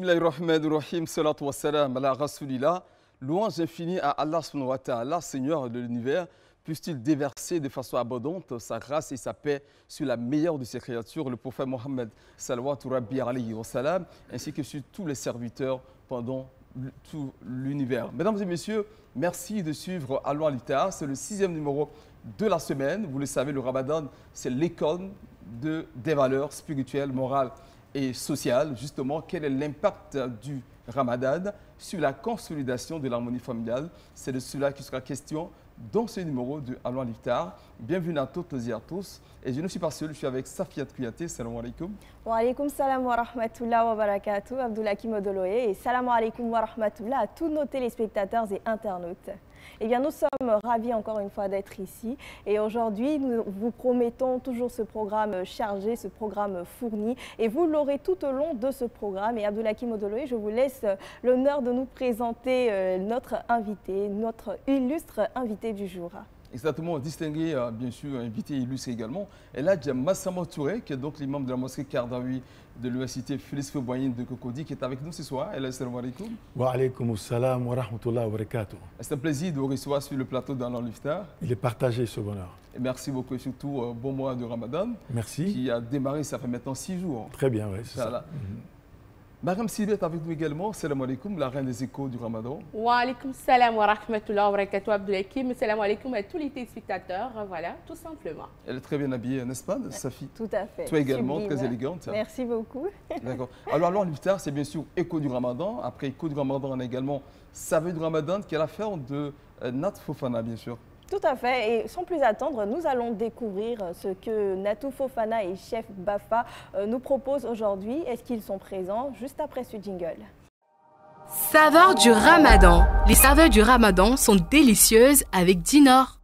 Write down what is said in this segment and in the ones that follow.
Bismillahirrahmanirrahim, salatu wassalam ala rasulillah. Louange infinie à Allah subhanahu wa ta'ala, Seigneur de l'univers. Puisse-t-il déverser de façon abondante sa grâce et sa paix sur la meilleure de ses créatures, le prophète Mohammed salawatu rabbi alayhi wa salam, ainsi que sur tous les serviteurs pendant tout l'univers. Mesdames et messieurs, merci de suivre Allo Al-Iftar. C'est le 6e numéro de la semaine. Vous le savez, le Ramadan, c'est l'école des valeurs spirituelles, morales et sociales. Justement, quel est l'impact du Ramadan sur la consolidation de l'harmonie familiale? C'est de cela qui sera question dans ce numéro de Allo Al-Iftar. Bienvenue à toutes et à tous. Et je ne suis pas seul, je suis avec Safiat Kouyaté. Salam alaikum. Wa alaikum salam wa rahmatullah wa barakatuh. Abdoulakim Odoloye. Et salam alaikum wa rahmatullah à tous nos téléspectateurs et internautes. Eh bien, nous sommes ravis encore une fois d'être ici. Et aujourd'hui, nous vous promettons toujours ce programme chargé, ce programme fourni. Et vous l'aurez tout au long de ce programme. Et Abdoulakim Odoloye, je vous laisse l'honneur de nous présenter notre invité, notre illustre invité du jour. Exactement, distingué, bien sûr, invité illustre également. Et là, il y a Massamo Touré, qui est donc l'imam de la mosquée Kardawi de l'université Félix Fouboyine de Cocody, qui est avec nous ce soir. Assalamu alaikum. Wa alaikum salam wa rahmatullah wa barakatuh. C'est un plaisir de vous recevoir sur le plateau d'Allo Al-Iftar. Il est partagé ce bonheur. Et merci beaucoup et surtout bon mois de Ramadan. Merci. Qui a démarré, ça fait maintenant 6 jours. Très bien, oui, c'est ça. Madame Sylvie est avec nous également. Salam alaikum, la reine des échos du Ramadan. Wa alaikum salam wa rahmatullah wa barakatuh Abdoulakim. Salam alaikum à tous les téléspectateurs. Voilà, tout simplement. Elle est très bien habillée, n'est-ce pas, Safi? Tout à fait. Toi également, sublime. très élégante. Merci beaucoup. D'accord. Alors, Allo Al-Iftar, c'est bien sûr écho du Ramadan. Après écho du Ramadan, on a également Saveur du Ramadan, qui est l'affaire de Nat Fofana, bien sûr. Tout à fait. Et sans plus attendre, nous allons découvrir ce que Natou Fofana et Chef Bafa nous proposent aujourd'hui. Est-ce qu'ils sont présents juste après ce jingle? Saveurs du Ramadan. Les saveurs du Ramadan sont délicieuses avec Dinor.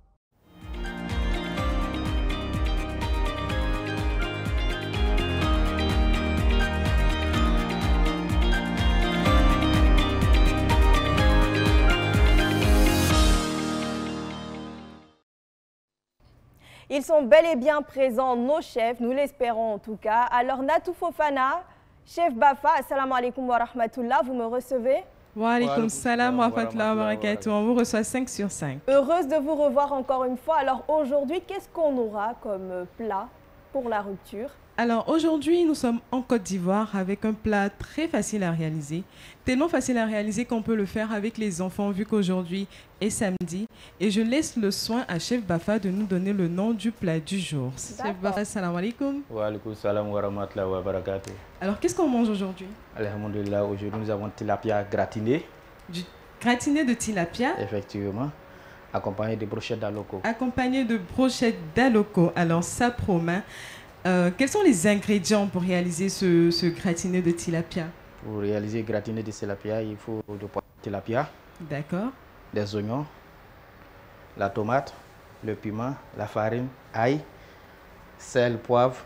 Ils sont bel et bien présents, nos chefs, nous l'espérons en tout cas. Alors Natou Fofana, Chef Bafa, assalamu alaikum wa rahmatullah, vous me recevez? Wa alaikum salam wa rahmatullah wa barakatuh. On vous reçoit 5 sur 5. Heureuse de vous revoir encore une fois. Alors aujourd'hui, qu'est-ce qu'on aura comme plat pour la rupture? Alors aujourd'hui, nous sommes en Côte d'Ivoire avec un plat très facile à réaliser. Tellement facile à réaliser qu'on peut le faire avec les enfants vu qu'aujourd'hui est samedi. Et je laisse le soin à Chef Bafa de nous donner le nom du plat du jour. Chef Bafa, salam alaikum. Wa alaikum salam wa rahmatullah wa barakatuh. Alors qu'est-ce qu'on mange aujourd'hui? Alhamdulillah, aujourd'hui nous avons tilapia gratiné. Du gratiné de tilapia? Effectivement. Accompagné de brochettes d'aloko. Accompagné de brochettes d'aloko. Alors ça promet. Quels sont les ingrédients pour réaliser ce gratiné de tilapia? Pour réaliser gratiné de tilapia, il faut du poisson de tilapia. D'accord. Des oignons, la tomate, le piment, la farine, ail, sel, poivre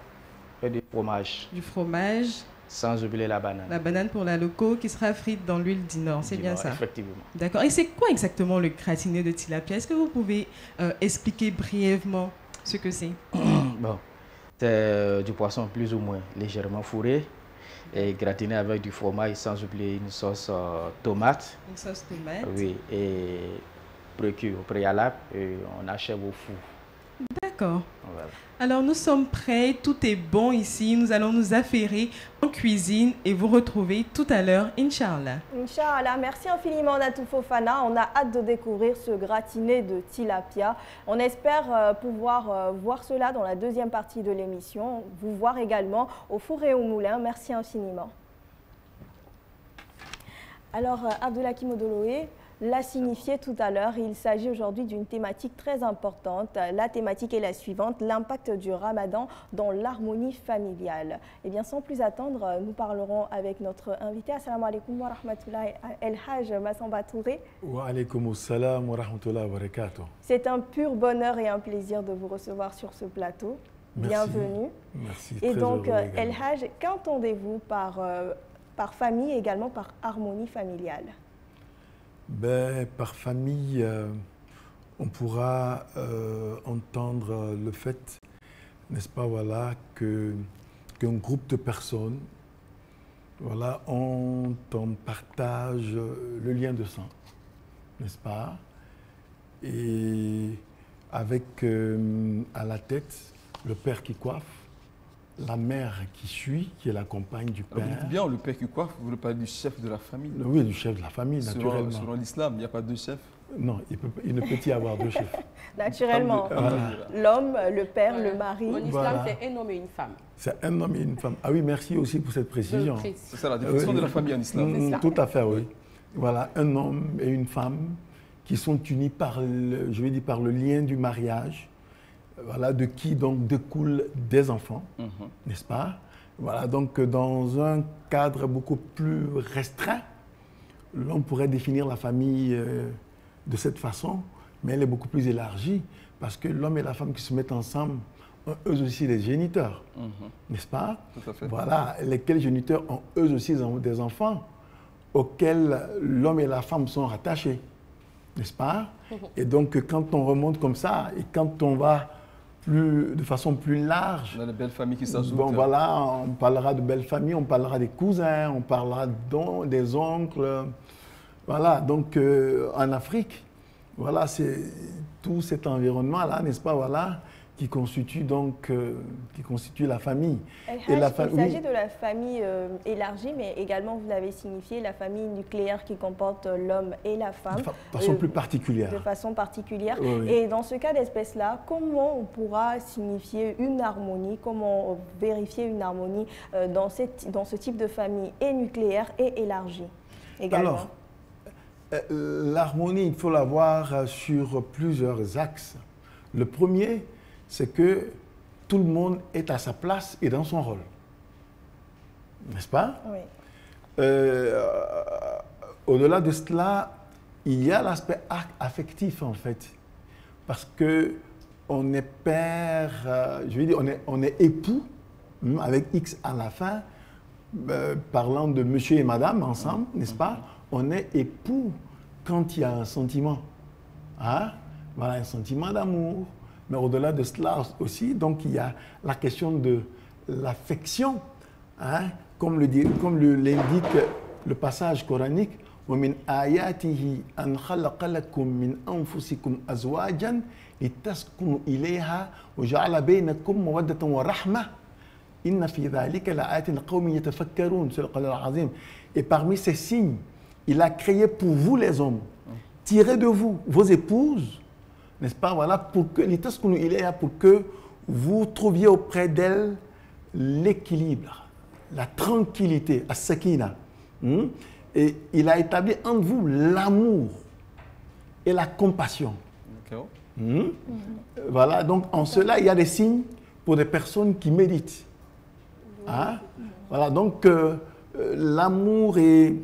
et du fromage. Du fromage. Sans oublier la banane. La banane pour la loco qui sera frite dans l'huile Dinor, c'est bien ça? Effectivement. D'accord. Et c'est quoi exactement le gratiné de tilapia? Est-ce que vous pouvez expliquer brièvement ce que c'est? Bon. C'est du poisson plus ou moins légèrement fourré et gratiné avec du fromage sans oublier une sauce tomate. Une sauce tomate. Oui, et précuit au préalable et on achève au four. D'accord. Voilà. Alors nous sommes prêts, tout est bon ici. Nous allons nous affairer en cuisine et vous retrouver tout à l'heure, Inch'Allah. Inch'Allah, merci infiniment Natou Fofana. On a hâte de découvrir ce gratiné de tilapia. On espère pouvoir voir cela dans la deuxième partie de l'émission. Vous voir également au four et au moulin. Merci infiniment. Alors Abdoulakim Odoloye l'a signifié tout à l'heure, il s'agit aujourd'hui d'une thématique très importante. La thématique est la suivante, l'impact du Ramadan dans l'harmonie familiale. Et bien sans plus attendre, nous parlerons avec notre invité. Assalamu alaikum wa rahmatullah El Hajj Massamba Touré. Wa alaikum salam wa rahmatullah wa barakatuh. C'est un pur bonheur et un plaisir de vous recevoir sur ce plateau. Merci. Bienvenue. Merci. Et très donc heureux El également. Hajj, qu'entendez-vous par famille et également par harmonie familiale? Ben, par famille, on pourra entendre le fait, n'est-ce pas, voilà, qu'un groupe de personnes voilà, on partage le lien de sang, n'est-ce pas? Et avec à la tête le père qui coiffe, la mère qui suit, qui est la compagne du père. Vous dites bien le père qui coiffe, vous voulez parler du chef de la famille. Oui, du chef de la famille, naturellement. Selon l'islam, il n'y a pas deux chefs. Non, il ne peut y avoir deux chefs. Naturellement. Voilà. L'homme, le père, le mari. En islam, Voilà. c'est un homme et une femme. C'est un homme et une femme. Ah oui, merci aussi pour cette précision. C'est ça la définition de la famille en islam. Tout à fait, oui. Voilà, un homme et une femme qui sont unis par le lien du mariage, voilà, de qui donc découlent des enfants, n'est-ce pas? Voilà, donc dans un cadre beaucoup plus restreint, l'on pourrait définir la famille de cette façon, mais elle est beaucoup plus élargie parce que l'homme et la femme qui se mettent ensemble ont eux aussi des géniteurs, n'est-ce pas? Tout à fait. Voilà, lesquels géniteurs ont eux aussi des enfants auxquels l'homme et la femme sont rattachés, n'est-ce pas? Et donc quand on remonte comme ça et quand on va de façon plus large, on a des belles familles qui s'ajoutent. Bon, voilà, on parlera de belles familles, on parlera des cousins, on parlera des oncles. Voilà, donc en Afrique, voilà, c'est tout cet environnement-là, n'est-ce pas, voilà, qui constitue donc la famille. Il s'agit de la famille élargie, mais également, vous l'avez signifié, la famille nucléaire qui comporte l'homme et la femme. De façon plus particulière. De façon particulière. Oui. Et dans ce cas d'espèce-là, comment on pourra signifier une harmonie, comment vérifier une harmonie dans ce type de famille et nucléaire et élargie également? Alors, l'harmonie, il faut la voir sur plusieurs axes. Le premier, c'est que tout le monde est à sa place et dans son rôle. N'est-ce pas? Oui. Au-delà de cela, il y a l'aspect affectif, en fait. Parce qu'on est père, on est époux, avec X à la fin, parlant de monsieur et madame ensemble, n'est-ce pas? On est époux quand il y a un sentiment. Hein? Voilà, un sentiment d'amour. Mais au-delà de cela aussi, donc il y a la question de l'affection, hein, comme l'indique le passage coranique, وَمِنْ آيَاتِهِ أَنْ خَلَقَ لَكُم مِّنْ أَنفُسِكُمْ أَزْوَاجًا لِتَسْكُنُوا إِلَيْهَا وَجَعَلَ بَيْنَكُم مَّوَدَّةً وَرَحْمَةً إِنَّ فِي ذَلِكَ لَآيَاتٍ لِقَوْمٍ يَتَفَكَّرُونَ. Et parmi ces signes, il a créé pour vous les hommes, tirez de vous vos épouses, n'est-ce pas, voilà, pour que vous trouviez auprès d'elles l'équilibre, la tranquillité, as-sakina. Et il a établi entre vous l'amour et la compassion. Voilà, donc en cela, il y a des signes pour des personnes qui méditent. Hein? Voilà, donc l'amour et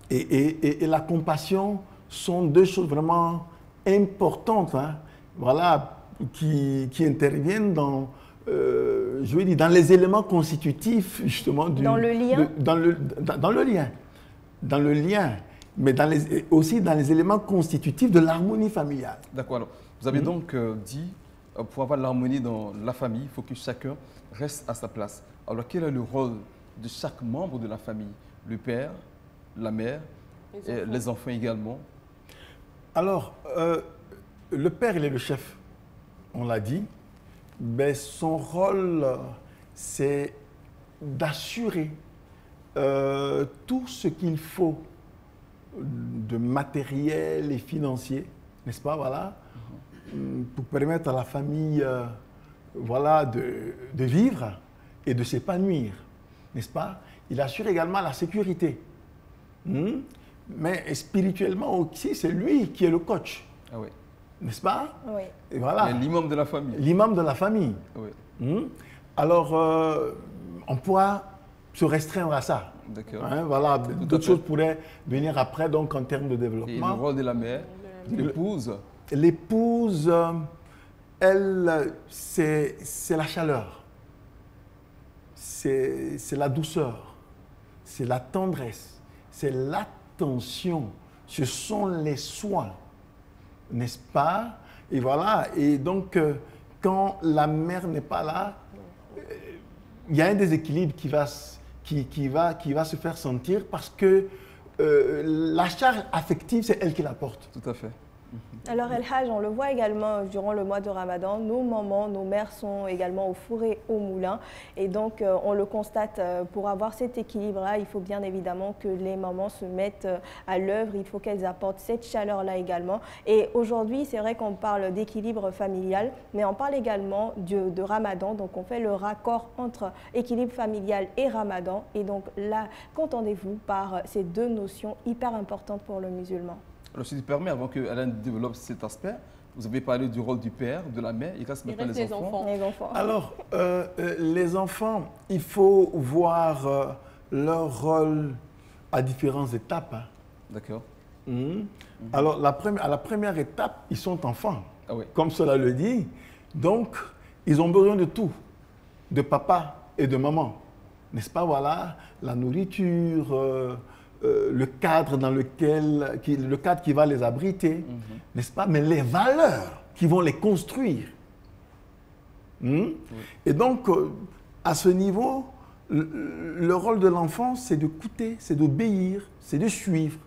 la compassion sont deux choses vraiment importantes, hein, voilà, qui interviennent dans, dans les éléments constitutifs, justement, dans le lien, dans le lien, mais aussi dans les éléments constitutifs de l'harmonie familiale. D'accord. Alors, vous avez donc dit, pour avoir l'harmonie dans la famille, il faut que chacun reste à sa place. Alors, quel est le rôle de chaque membre de la famille? Le père, la mère, et les enfants également? Alors, le père, il est le chef, on l'a dit. Mais son rôle, c'est d'assurer tout ce qu'il faut de matériel et financier, n'est-ce pas, voilà, pour permettre à la famille, voilà, de vivre et de s'épanouir, n'est-ce pas? Il assure également la sécurité. Mais spirituellement aussi, c'est lui qui est le coach. Ah oui. N'est-ce pas? Oui. Et voilà. L'imam de la famille. L'imam de la famille. Oui. Alors, on pourra se restreindre à ça. D'accord. Hein, voilà. D'autres choses pourraient venir après, donc en termes de développement. Et le rôle de la mère, de l'épouse? L'épouse, elle, c'est la chaleur. C'est la douceur. C'est la tendresse. C'est l'attention. Ce sont les soins. N'est-ce pas? Et voilà. Et donc, quand la mère n'est pas là, il y a un déséquilibre qui va se faire sentir parce que la charge affective, c'est elle qui la porte. Tout à fait. Alors El Hadj, on le voit également durant le mois de Ramadan, nos mamans, nos mères sont également au four et au moulin. Et donc on le constate, pour avoir cet équilibre-là, il faut bien évidemment que les mamans se mettent à l'œuvre, il faut qu'elles apportent cette chaleur-là également. Et aujourd'hui, c'est vrai qu'on parle d'équilibre familial, mais on parle également de Ramadan. Donc on fait le raccord entre équilibre familial et Ramadan. Et donc là, qu'entendez-vous par ces deux notions hyper importantes pour le musulman? Alors, si tu permets, avant que Alain développe cet aspect, vous avez parlé du rôle du père, de la mère, il reste maintenant les enfants. Les enfants. Alors, les enfants, il faut voir leur rôle à différentes étapes. Hein. D'accord. Alors, à la première étape, ils sont enfants, oui. Comme cela le dit. Donc, ils ont besoin de tout, de papa et de maman. N'est-ce pas, voilà, la nourriture, le cadre dans lequel, le cadre qui va les abriter, n'est-ce pas? Mais les valeurs qui vont les construire. Oui. Et donc, à ce niveau, le rôle de l'enfant, c'est d'écouter, c'est d'obéir, c'est de suivre.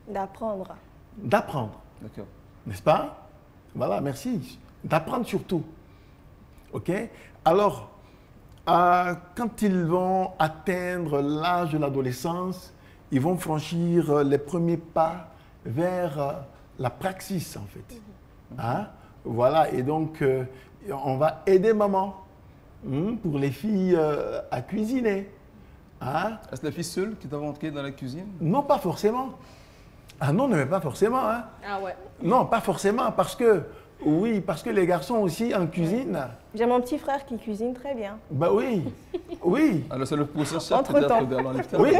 D'apprendre. D'apprendre. D'accord. N'est-ce pas? Voilà, merci. D'apprendre surtout. OK? Alors, quand ils vont atteindre l'âge de l'adolescence, ils vont franchir les premiers pas vers la praxis, en fait. Hein? Voilà, et donc, on va aider maman pour les filles à cuisiner. Hein? Est-ce les filles seules qui doivent entrer dans la cuisine? Non, pas forcément. Ah non, mais pas forcément. Hein? Ah ouais. Non, pas forcément, parce que les garçons aussi en cuisine. J'ai mon petit frère qui cuisine très bien. Ben oui, oui. Alors c'est le processus. Entre-temps. Oui,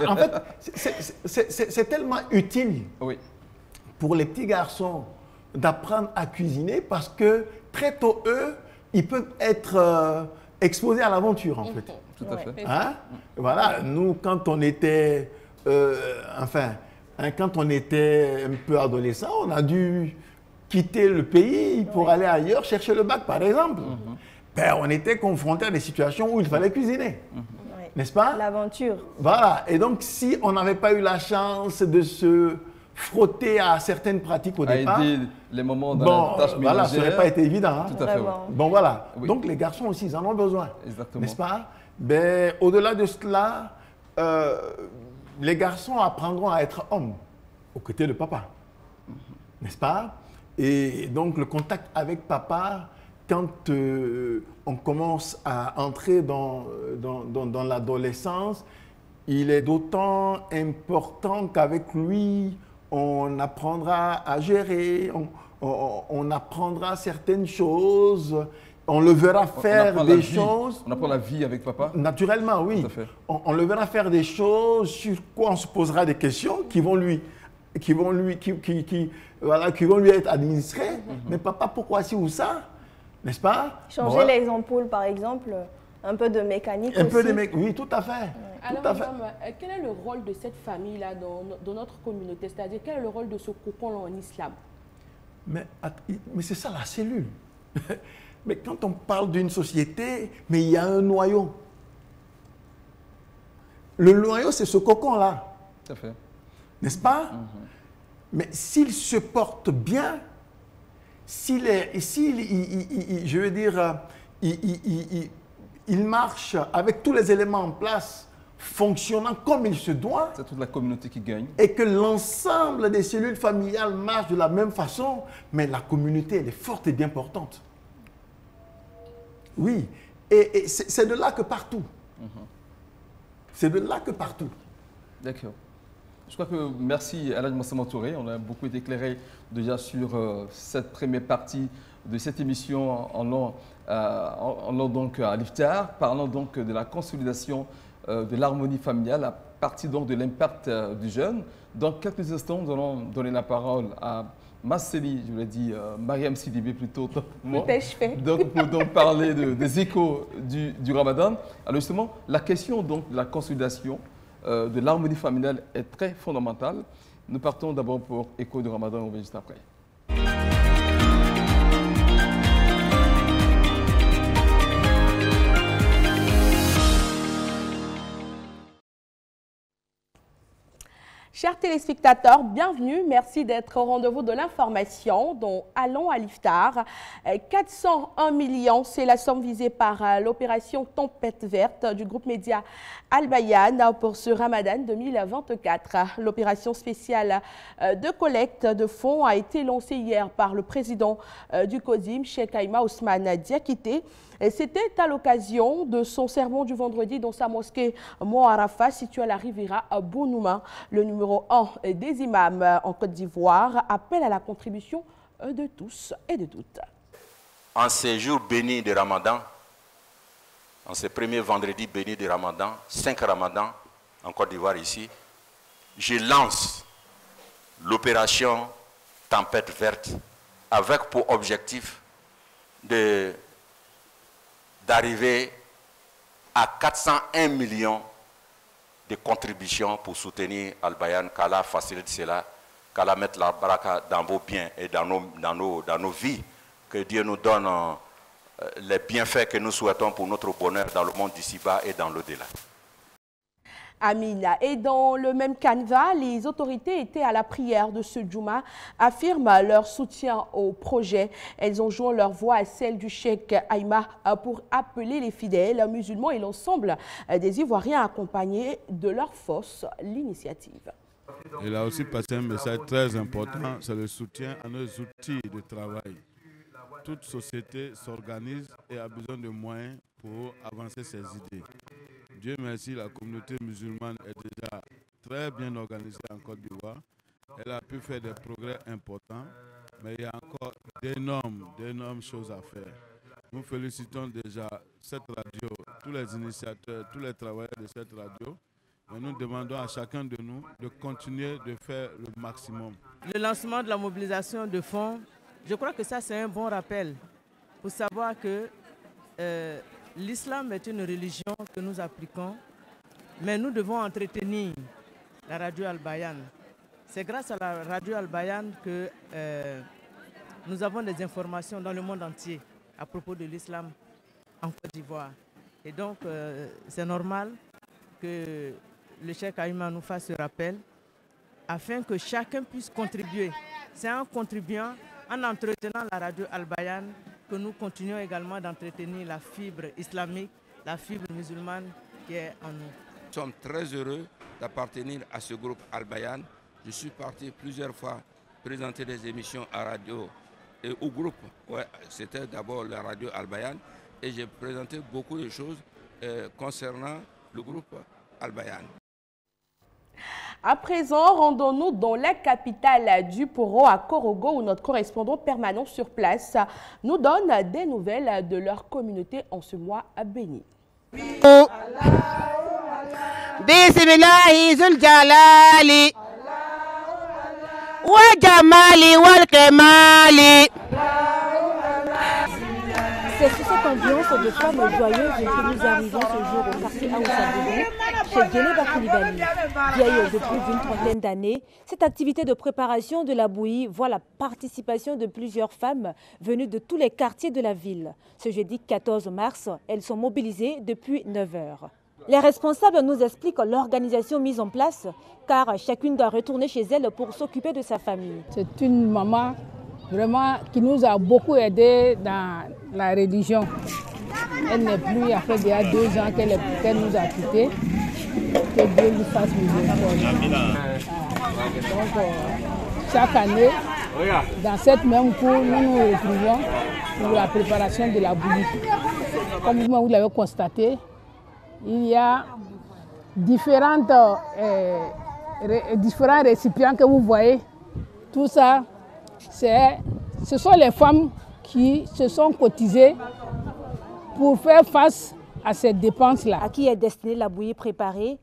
et en fait, c'est tellement utile pour les petits garçons d'apprendre à cuisiner parce que très tôt, eux, ils peuvent être exposés à l'aventure, en fait. Tout à fait. Hein? Voilà, nous, quand on était, quand on était un peu adolescent, on a dû quitter le pays pour aller ailleurs chercher le bac, par exemple. Ben, on était confronté à des situations où il fallait cuisiner, n'est-ce pas? L'aventure. Voilà, et donc si on n'avait pas eu la chance de se frotter à certaines pratiques au départ, aider les mamans dans la tâche ménagère, voilà, ça n'aurait pas été évident. Hein? Tout à fait. Bon, voilà. Oui. Donc les garçons aussi, ils en ont besoin. Exactement. N'est-ce pas? Ben, au-delà de cela, les garçons apprendront à être hommes aux côtés de papa. N'est-ce pas? Et donc le contact avec papa, quand on commence à entrer dans l'adolescence, il est d'autant important qu'avec lui, on apprendra à gérer, on apprendra certaines choses, on le verra faire des choses. On apprend la vie avec papa? Naturellement, oui. Tout à fait. On le verra faire des choses sur quoi on se posera des questions qui vont lui être administrées. Mais papa, pourquoi ci ou ça? N'est-ce pas? Changer les ampoules, par exemple, un peu de mécanique aussi. Oui, tout à fait. Alors, tout à fait. madame, quel est le rôle de cette famille-là dans notre communauté? C'est-à-dire, quel est le rôle de ce cocon en islam? Mais c'est ça la cellule. Mais quand on parle d'une société, mais il y a un noyau. Le noyau, c'est ce cocon-là. Tout à fait. N'est-ce pas? Mais s'il se porte bien, il marche avec tous les éléments en place, fonctionnant comme il se doit. C'est toute la communauté qui gagne. Et que l'ensemble des cellules familiales marchent de la même façon, mais la communauté, elle est forte et bien portante. Oui, et c'est de là que partout. C'est de là que partout. D'accord. Je crois que merci Alain Massama Touré. On a beaucoup été éclairé déjà sur cette première partie de cette émission en allant donc à l'Iftar, parlant donc de la consolidation de l'harmonie familiale à partir donc de l'impact du jeûne. Dans quelques instants, nous allons donner la parole à Masseli, je l'ai dit, Mariam Sidibé plutôt. Donc, pour donc parler des échos du Ramadan. Alors justement, la question donc de la consolidation de l'harmonie familiale est très fondamentale. Nous partons d'abord pour Écho du Ramadan, on va juste après. Chers téléspectateurs, bienvenue. Merci d'être au rendez-vous de l'information dont allons à l'iftar. 401 millions, c'est la somme visée par l'opération Tempête Verte du groupe média Al Bayan pour ce Ramadan 2024. L'opération spéciale de collecte de fonds a été lancée hier par le président du COSIM, Cheikh Aïma Ousmane Diakité. C'était à l'occasion de son sermon du vendredi dans sa mosquée Mont Arafat, située à la Riviera à Bonouma. Le numéro 1 des imams en Côte d'Ivoire appelle à la contribution de tous et de toutes. En ces jours bénis de Ramadan, en ces premiers vendredis bénis de Ramadan, 5 Ramadans en Côte d'Ivoire ici, je lance l'opération Tempête Verte avec pour objectif d'arriver à 401 millions de contributions pour soutenir Al Bayan, qu'Allah facilite cela, qu'Allah mette la baraka dans vos biens et dans nos vies, que Dieu nous donne les bienfaits que nous souhaitons pour notre bonheur dans le monde d'ici-bas et dans l'au-delà. Amina. Et dans le même canevas, les autorités étaient à la prière de ce Djouma, affirment leur soutien au projet. Elles ont joint leur voix à celle du Cheikh Aïma pour appeler les fidèles musulmans et l'ensemble des Ivoiriens à accompagner de leur force l'initiative. Il a aussi passé un message très important, c'est le soutien à nos outils de travail. Toute société s'organise et a besoin de moyens pour avancer ses idées. Dieu merci, la communauté musulmane est déjà très bien organisée en Côte d'Ivoire. Elle a pu faire des progrès importants, mais il y a encore d'énormes choses à faire. Nous félicitons déjà cette radio, tous les initiateurs, tous les travailleurs de cette radio. Mais nous demandons à chacun de nous de continuer de faire le maximum. Le lancement de la mobilisation de fonds, je crois que ça c'est un bon rappel pour savoir que l'islam est une religion que nous appliquons, mais nous devons entretenir la radio Al Bayan. C'est grâce à la radio Al Bayan que nous avons des informations dans le monde entier à propos de l'islam en Côte d'Ivoire. Et donc, c'est normal que le Cheikh Aïma nous fasse ce rappel afin que chacun puisse contribuer. C'est en contribuant, en entretenant la radio Al Bayan, que nous continuons également d'entretenir la fibre islamique, la fibre musulmane qui est en nous. Nous sommes très heureux d'appartenir à ce groupe Al Bayan. Je suis parti plusieurs fois présenter des émissions à radio et au groupe. Ouais, c'était d'abord la radio Al Bayan et j'ai présenté beaucoup de choses concernant le groupe Al Bayan. À présent, rendons-nous dans la capitale du Poro, à Korogo, où notre correspondant permanent sur place nous donne des nouvelles de leur communauté en ce mois béni. Bismillahi zul jalali wa jamali wal kemali. C'est sous cette ambiance de femmes joyeuses que nous arrivons ce jour au quartier Aoussa-Boudou, chez Djeneba Koulibaly. Vieille de plus d'une trentaine d'années, cette activité de préparation de la bouillie voit la participation de plusieurs femmes venues de tous les quartiers de la ville. Ce jeudi 14 mars, elles sont mobilisées depuis 9 heures. Les responsables nous expliquent l'organisation mise en place, car chacune doit retourner chez elle pour s'occuper de sa famille. C'est une maman vraiment qui nous a beaucoup aidés dans la religion. Elle n'est plus, après il y a 2 ans qu'elle nous a quittés. Que Dieu lui fasse miséricorde. Donc, chaque année, dans cette même cour, nous nous retrouvons pour la préparation de la bouillie. Comme vous l'avez constaté, il y a différents récipients que vous voyez. Tout ça, ce sont les femmes qui se sont cotisées pour faire face à ces dépenses-là. À qui est destinée la bouillie préparée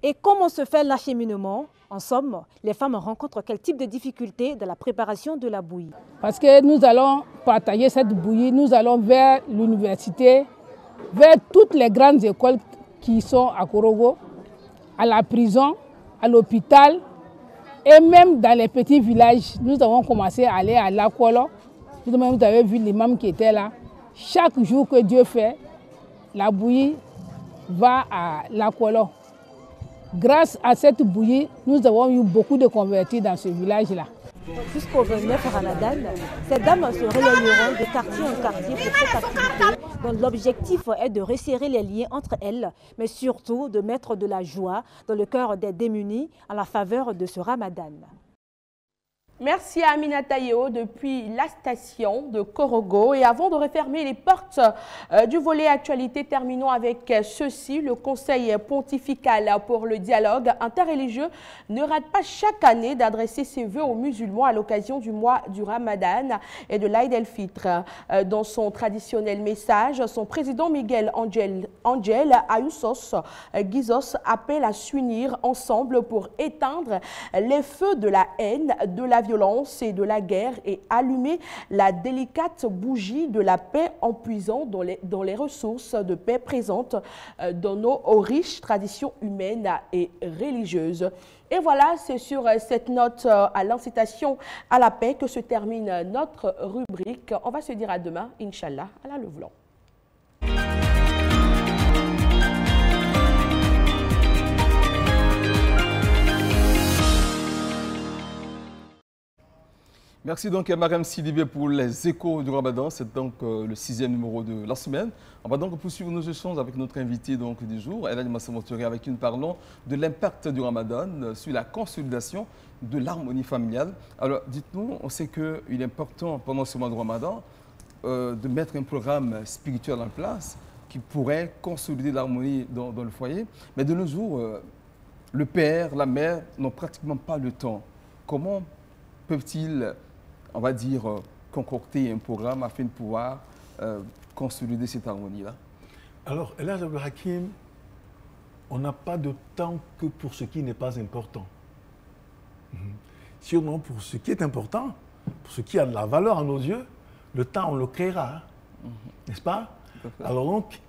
et comment se fait l'acheminement? En somme, les femmes rencontrent quel type de difficultés dans la préparation de la bouillie? Parce que nous allons partager cette bouillie, nous allons vers l'université, vers toutes les grandes écoles qui sont à Korogo, à la prison, à l'hôpital et même dans les petits villages. Nous avons commencé à aller à Lakolo. Vous avez vu l'imam qui était là. Chaque jour que Dieu fait, la bouillie va à Lakolo. Grâce à cette bouillie, nous avons eu beaucoup de convertis dans ce village-là. Jusqu'au 29 Ramadan, ces dames se relayeront de quartier en quartier pour cette activité dont l'objectif est de resserrer les liens entre elles, mais surtout de mettre de la joie dans le cœur des démunis en la faveur de ce Ramadan. Merci à Aminata Yeo depuis la station de Korogo. Et avant de refermer les portes du volet actualité, terminons avec ceci. Le Conseil pontifical pour le dialogue interreligieux ne rate pas chaque année d'adresser ses vœux aux musulmans à l'occasion du mois du Ramadan et de l'Aïd el-Fitr. Dans son traditionnel message, son président Miguel Angel Ayusos Guizos appelle à s'unir ensemble pour éteindre les feux de la haine, de la violence et de la guerre et allumer la délicate bougie de la paix en puisant dans les ressources de paix présentes dans nos riches traditions humaines et religieuses. Et voilà, c'est sur cette note à l'incitation à la paix que se termine notre rubrique. On va se dire à demain, Inch'Allah, à la le voulant. Merci donc à Mariam Sidibé pour les échos du Ramadan. C'est donc le 6e numéro de la semaine. On va donc poursuivre nos échanges avec notre invité donc, du jour, Elhadji Massamotouré, avec qui nous parlons de l'impact du Ramadan sur la consolidation de l'harmonie familiale. Alors dites-nous, on sait qu'il est important pendant ce mois de Ramadan de mettre un programme spirituel en place qui pourrait consolider l'harmonie dans le foyer. Mais de nos jours, le père, la mère n'ont pratiquement pas le temps. Comment peuvent-ils, on va dire, concocter un programme afin de pouvoir consolider cette harmonie-là? Alors, Elhadji Abdelhakim, on n'a pas de temps que pour ce qui n'est pas important. Sûrement pour ce qui est important, pour ce qui a de la valeur à nos yeux, le temps, on le créera, n'est-ce pas? Alors donc,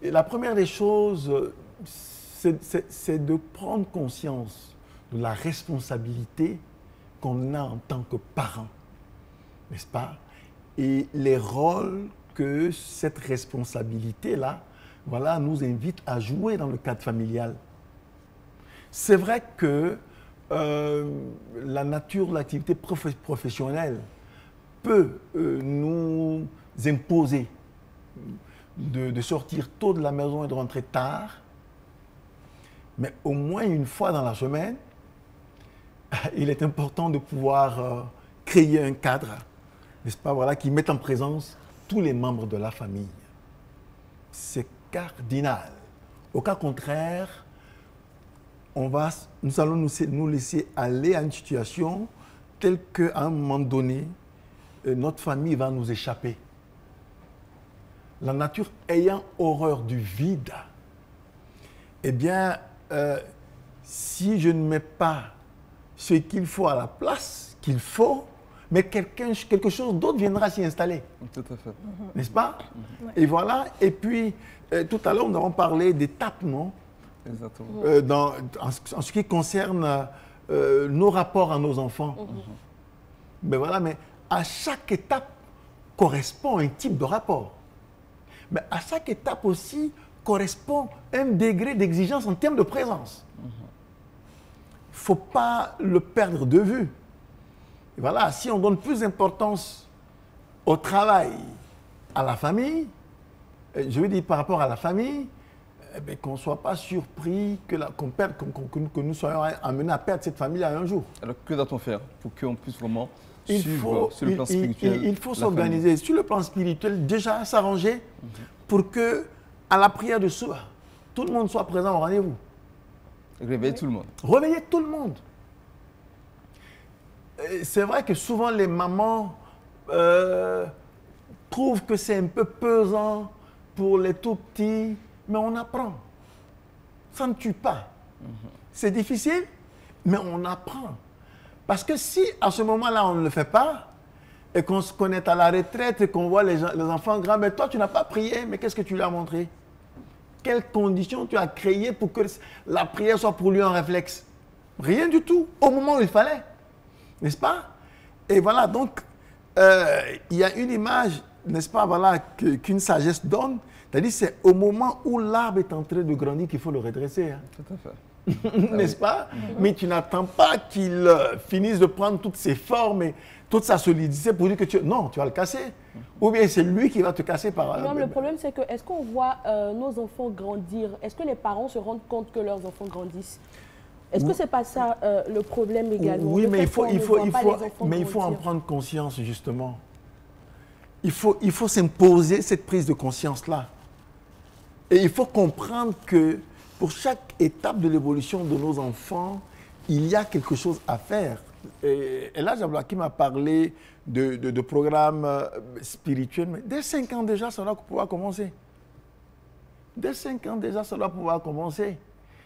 la première des choses, c'est de prendre conscience de la responsabilité qu'on a en tant que parents, n'est-ce pas? Et les rôles que cette responsabilité-là, voilà, nous invite à jouer dans le cadre familial. C'est vrai que la nature de l'activité professionnelle peut nous imposer de sortir tôt de la maison et de rentrer tard, mais au moins une fois dans la semaine, il est important de pouvoir créer un cadre, n'est-ce pas, voilà, qui mette en présence tous les membres de la famille. C'est cardinal. Au cas contraire, nous allons nous laisser aller à une situation telle qu'à un moment donné, notre famille va nous échapper. La nature ayant horreur du vide, eh bien, si je ne mets pas ce qu'il faut à la place qu'il faut, mais quelque chose d'autre viendra s'y installer. Tout à fait. N'est-ce pas? Et voilà. Et puis, tout à l'heure, nous avons parlé d'étapes, non? Exactement. En ce qui concerne nos rapports à nos enfants. Mais voilà, mais à chaque étape correspond un type de rapport. Mais à chaque étape aussi correspond un degré d'exigence en termes de présence. Il ne faut pas le perdre de vue. Et voilà, si on donne plus d'importance au travail, à la famille, je veux dire par rapport à la famille, eh qu'on ne soit pas surpris que nous soyons amenés à perdre cette famille à un jour. Alors que doit-on faire pour qu'on puisse vraiment suivre sur le plan spirituel? Il faut s'organiser sur le plan spirituel, déjà s'arranger pour que, à la prière de soir, tout le monde soit présent au rendez-vous. Réveiller tout le monde. Réveiller tout le monde. C'est vrai que souvent les mamans trouvent que c'est un peu pesant pour les tout petits, mais on apprend. Ça ne tue pas. C'est difficile, mais on apprend. Parce que si à ce moment-là on ne le fait pas, et qu'on se connaît à la retraite et qu'on voit les enfants grands, mais toi tu n'as pas prié, mais qu'est-ce que tu lui as montré? Quelles conditions tu as créées pour que la prière soit pour lui un réflexe? Rien du tout, au moment où il fallait. N'est-ce pas? Et voilà, donc, il y a une image, n'est-ce pas, voilà, qu'une sagesse donne. C'est-à-dire, c'est au moment où l'arbre est en train de grandir qu'il faut le redresser. Hein. Tout à fait. n'est-ce pas? Mais tu n'attends pas qu'il finisse de prendre toutes ses formes et toute sa solidité pour dire que non, tu vas le casser. Ou bien c'est lui qui va te casser par... Non, le problème, c'est que est-ce qu'on voit nos enfants grandir? Est-ce que les parents se rendent compte que leurs enfants grandissent? Est-ce que c'est pas ça le problème également? Oui, mais il faut en prendre conscience, justement. Il faut s'imposer cette prise de conscience-là. Et il faut comprendre que pour chaque étape de l'évolution de nos enfants, il y a quelque chose à faire. Et là, Jabla qui m'a parlé de programmes spirituels. Mais dès 5 ans déjà, ça doit pouvoir commencer. Dès 5 ans déjà, ça doit pouvoir commencer.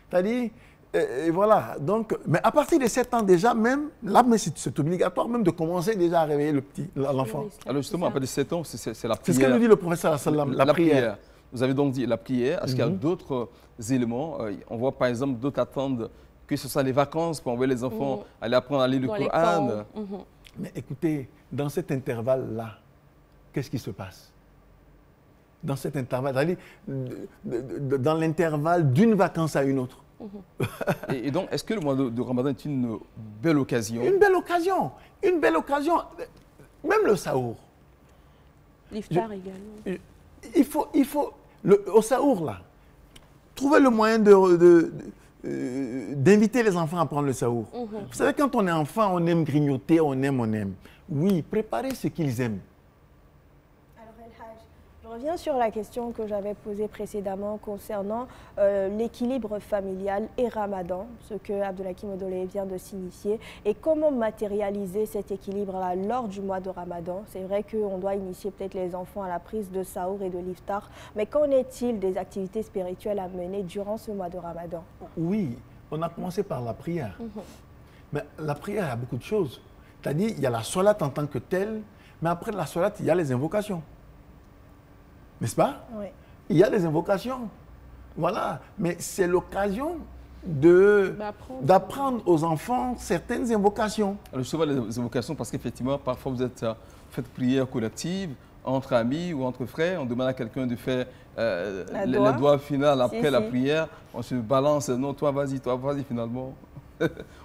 C'est-à-dire, et voilà. Donc, mais à partir de 7 ans déjà, même, là, c'est obligatoire même de commencer déjà à réveiller l'enfant. Alors justement, à partir de 7 ans, c'est la prière. C'est ce que nous dit le professeur sallam, la prière. Vous avez donc dit la prière. Est-ce qu'il y a d'autres éléments? On voit par exemple d'autres attendent que ce soit les vacances pour envoyer les enfants aller apprendre à lire le Coran. Mais écoutez, dans cet intervalle-là, qu'est-ce qui se passe? Dans cet intervalle, dans l'intervalle d'une vacance à une autre. Et donc, est-ce que le mois de Ramadan est une belle occasion? Une belle occasion. Une belle occasion. Même le saour. L'iftar également. Il faut au saour, là, trouver le moyen d'inviter les enfants à prendre le saour. Vous savez, quand on est enfant, on aime grignoter, on aime. Oui, préparez ce qu'ils aiment. Alors, El Hajj, je reviens sur la question que j'avais posée précédemment concernant l'équilibre familial et Ramadan, ce que Abdoulakim Odolé vient de s'initier, et comment matérialiser cet équilibre-là lors du mois de Ramadan. C'est vrai qu'on doit initier peut-être les enfants à la prise de saour et de l'iftar, mais qu'en est-il des activités spirituelles à mener durant ce mois de Ramadan? Oui, on a commencé par la prière. Mais la prière, il y a beaucoup de choses. C'est-à-dire, il y a la solat en tant que telle, mais après la solat, il y a les invocations. N'est-ce pas? Oui. Il y a les invocations. Voilà. Mais c'est l'occasion d'apprendre aux enfants certaines invocations. Alors, souvent les invocations, parce qu'effectivement, parfois vous faites prière collective, entre amis ou entre frères. On demande à quelqu'un de faire le doigt final après la prière. On se balance, non, toi vas-y, finalement.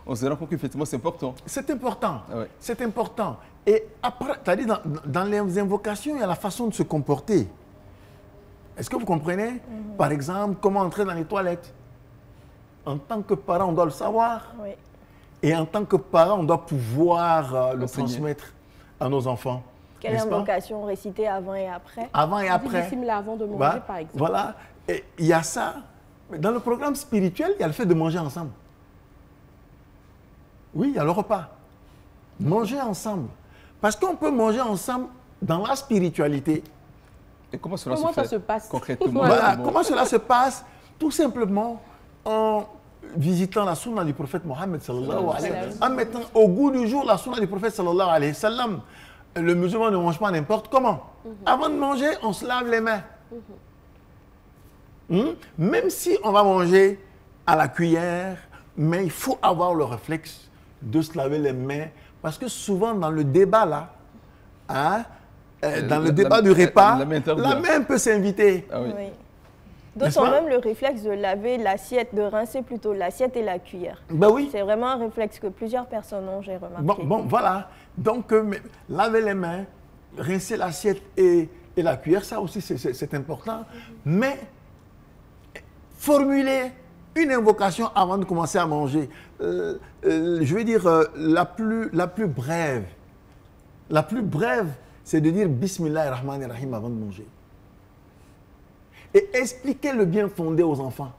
On se rend compte qu'effectivement c'est important. C'est important. Ah ouais. C'est important. Et après, c'est-à-dire dans les invocations, il y a la façon de se comporter. Est-ce que vous comprenez? Par exemple, comment entrer dans les toilettes. En tant que parent, on doit le savoir. Oui. Et en tant que parent, on doit pouvoir le transmettre à nos enfants. Quelle invocation réciter avant et après? Avant et après. Avant de manger, par exemple. Voilà. Et il y a ça. Mais dans le programme spirituel, il y a le fait de manger ensemble. Oui, il y a le repas. Manger ensemble. Parce qu'on peut manger ensemble dans la spiritualité. Et comment cela se passe concrètement? Voilà. Comment cela se passe? Tout simplement en visitant la sunna du prophète Mohammed sallallahu alayhi wa sallam, en mettant au goût du jour la sunna du prophète sallallahu alayhi wa sallam. Le musulman ne mange pas n'importe comment. Avant de manger, on se lave les mains. Même si on va manger à la cuillère, mais il faut avoir le réflexe de se laver les mains. Parce que souvent, dans le débat, là, dans le débat du repas, la main peut s'inviter. Ah oui. Oui. D'autres ont même le réflexe de laver l'assiette, de rincer plutôt l'assiette et la cuillère. Ben oui. C'est vraiment un réflexe que plusieurs personnes ont, j'ai remarqué. Bon, voilà. Donc, laver les mains, rincer l'assiette et la cuillère, ça aussi, c'est important. Mais formuler une invocation avant de commencer à manger, je vais dire la plus brève. La plus brève, c'est de dire Bismillahirrahmanirrahim avant de manger. Et expliquer le bien fondé aux enfants.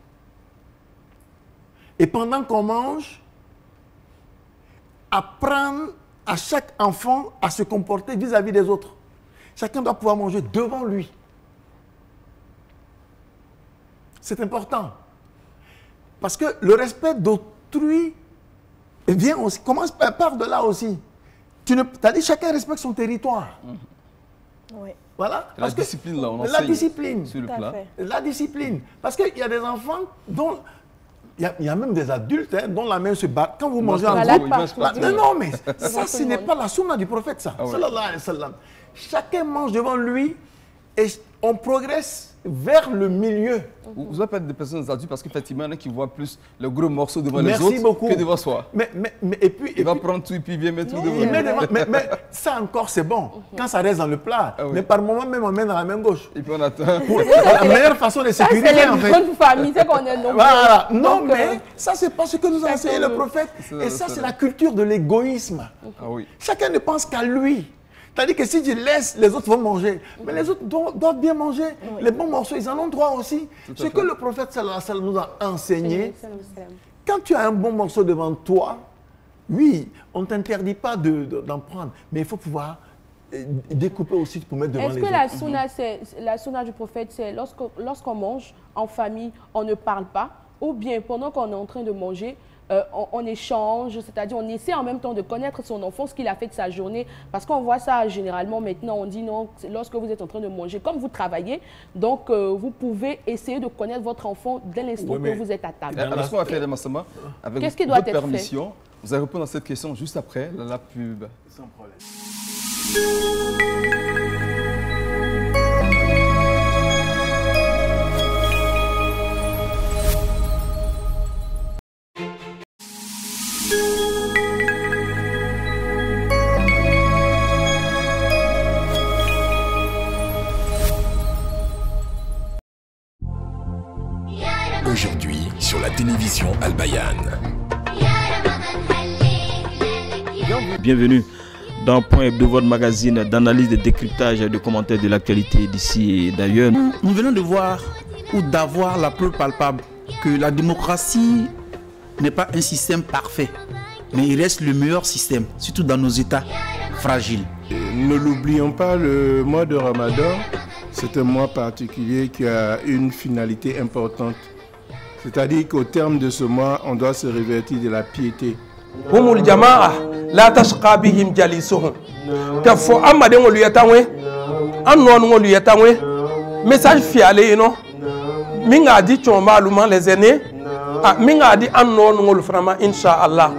Et pendant qu'on mange, apprendre à chaque enfant à se comporter vis-à-vis des autres. Chacun doit pouvoir manger devant lui. C'est important. Parce que le respect d'autrui commence par de là aussi. Tu as dit chacun respecte son territoire. Oui. Voilà. La discipline, là, on enseigne la discipline. Sur le plat. La discipline. Parce qu'il y a des enfants dont... Il y a même des adultes dont la main se bat. Quand vous mangez en groupe... Non, mais ça, ce n'est pas la sunna du prophète, ça. Sallallahu alayhi wa sallam. Chacun mange devant lui et on progresse vers le milieu. Vous avez des personnes adultes parce qu'effectivement, il y en a qui voient plus le gros morceau devant Merci les autres beaucoup. que devant soi. Et puis, il va prendre tout et puis il vient mettre tout devant. Mais ça encore, c'est bon, quand ça reste dans le plat. Ah oui. Mais par moment, même on met dans la main gauche. Et puis on attend. La meilleure façon de sécuriser, c'est en fait. les bonnes familles, c'est qu'on est nombreux. Voilà. Non, Donc, mais ça, c'est pas ce que nous a enseigné le prophète. Et ça, c'est la culture de l'égoïsme. Ah oui. Chacun ne pense qu'à lui. C'est-à-dire que si tu laisses, les autres vont manger. Mais les autres doivent bien manger. Oui. Les bons morceaux, ils en ont droit aussi. Ce que le prophète sallallahu alayhi wa sallam nous a enseigné, quand tu as un bon morceau devant toi, oui, on ne t'interdit pas d'en prendre. Mais il faut pouvoir découper aussi pour mettre devant les autres. Est-ce que la sunna du prophète, c'est lorsqu'on mange en famille, on ne parle pas, ou bien pendant qu'on est en train de manger, on échange, c'est-à-dire on essaie en même temps de connaître son enfant, ce qu'il a fait de sa journée, parce qu'on voit ça généralement maintenant, on dit non, lorsque vous êtes en train de manger, comme vous travaillez, donc vous pouvez essayer de connaître votre enfant dès l'instant que vous êtes à table. Alors, ce qu'on va faire, Massama, avec votre permission, vous allez répondre à cette question juste après la pub. Sans problème. Aujourd'hui, sur la télévision Al Bayan. Bienvenue dans Point Hebdo, votre magazine d'analyse, de décryptage et de commentaires de l'actualité d'ici et d'ailleurs. Nous venons de voir ou d'avoir la preuve palpable que la démocratie n'est pas un système parfait, mais il reste le meilleur système, surtout dans nos États fragiles. Ne l'oublions pas, le mois de Ramadan, c'est un mois particulier qui a une finalité importante. C'est-à-dire qu'au terme de ce mois, on doit se revêtir de la piété. Humul jama'a la tashqa bihim jalisuhum. Kafo amade ngolu yatanwe. Anno ngolu yatanwe. Message fialé non. Minga di chomba luma les aînés. Minga di anno ngolu frama inshallah.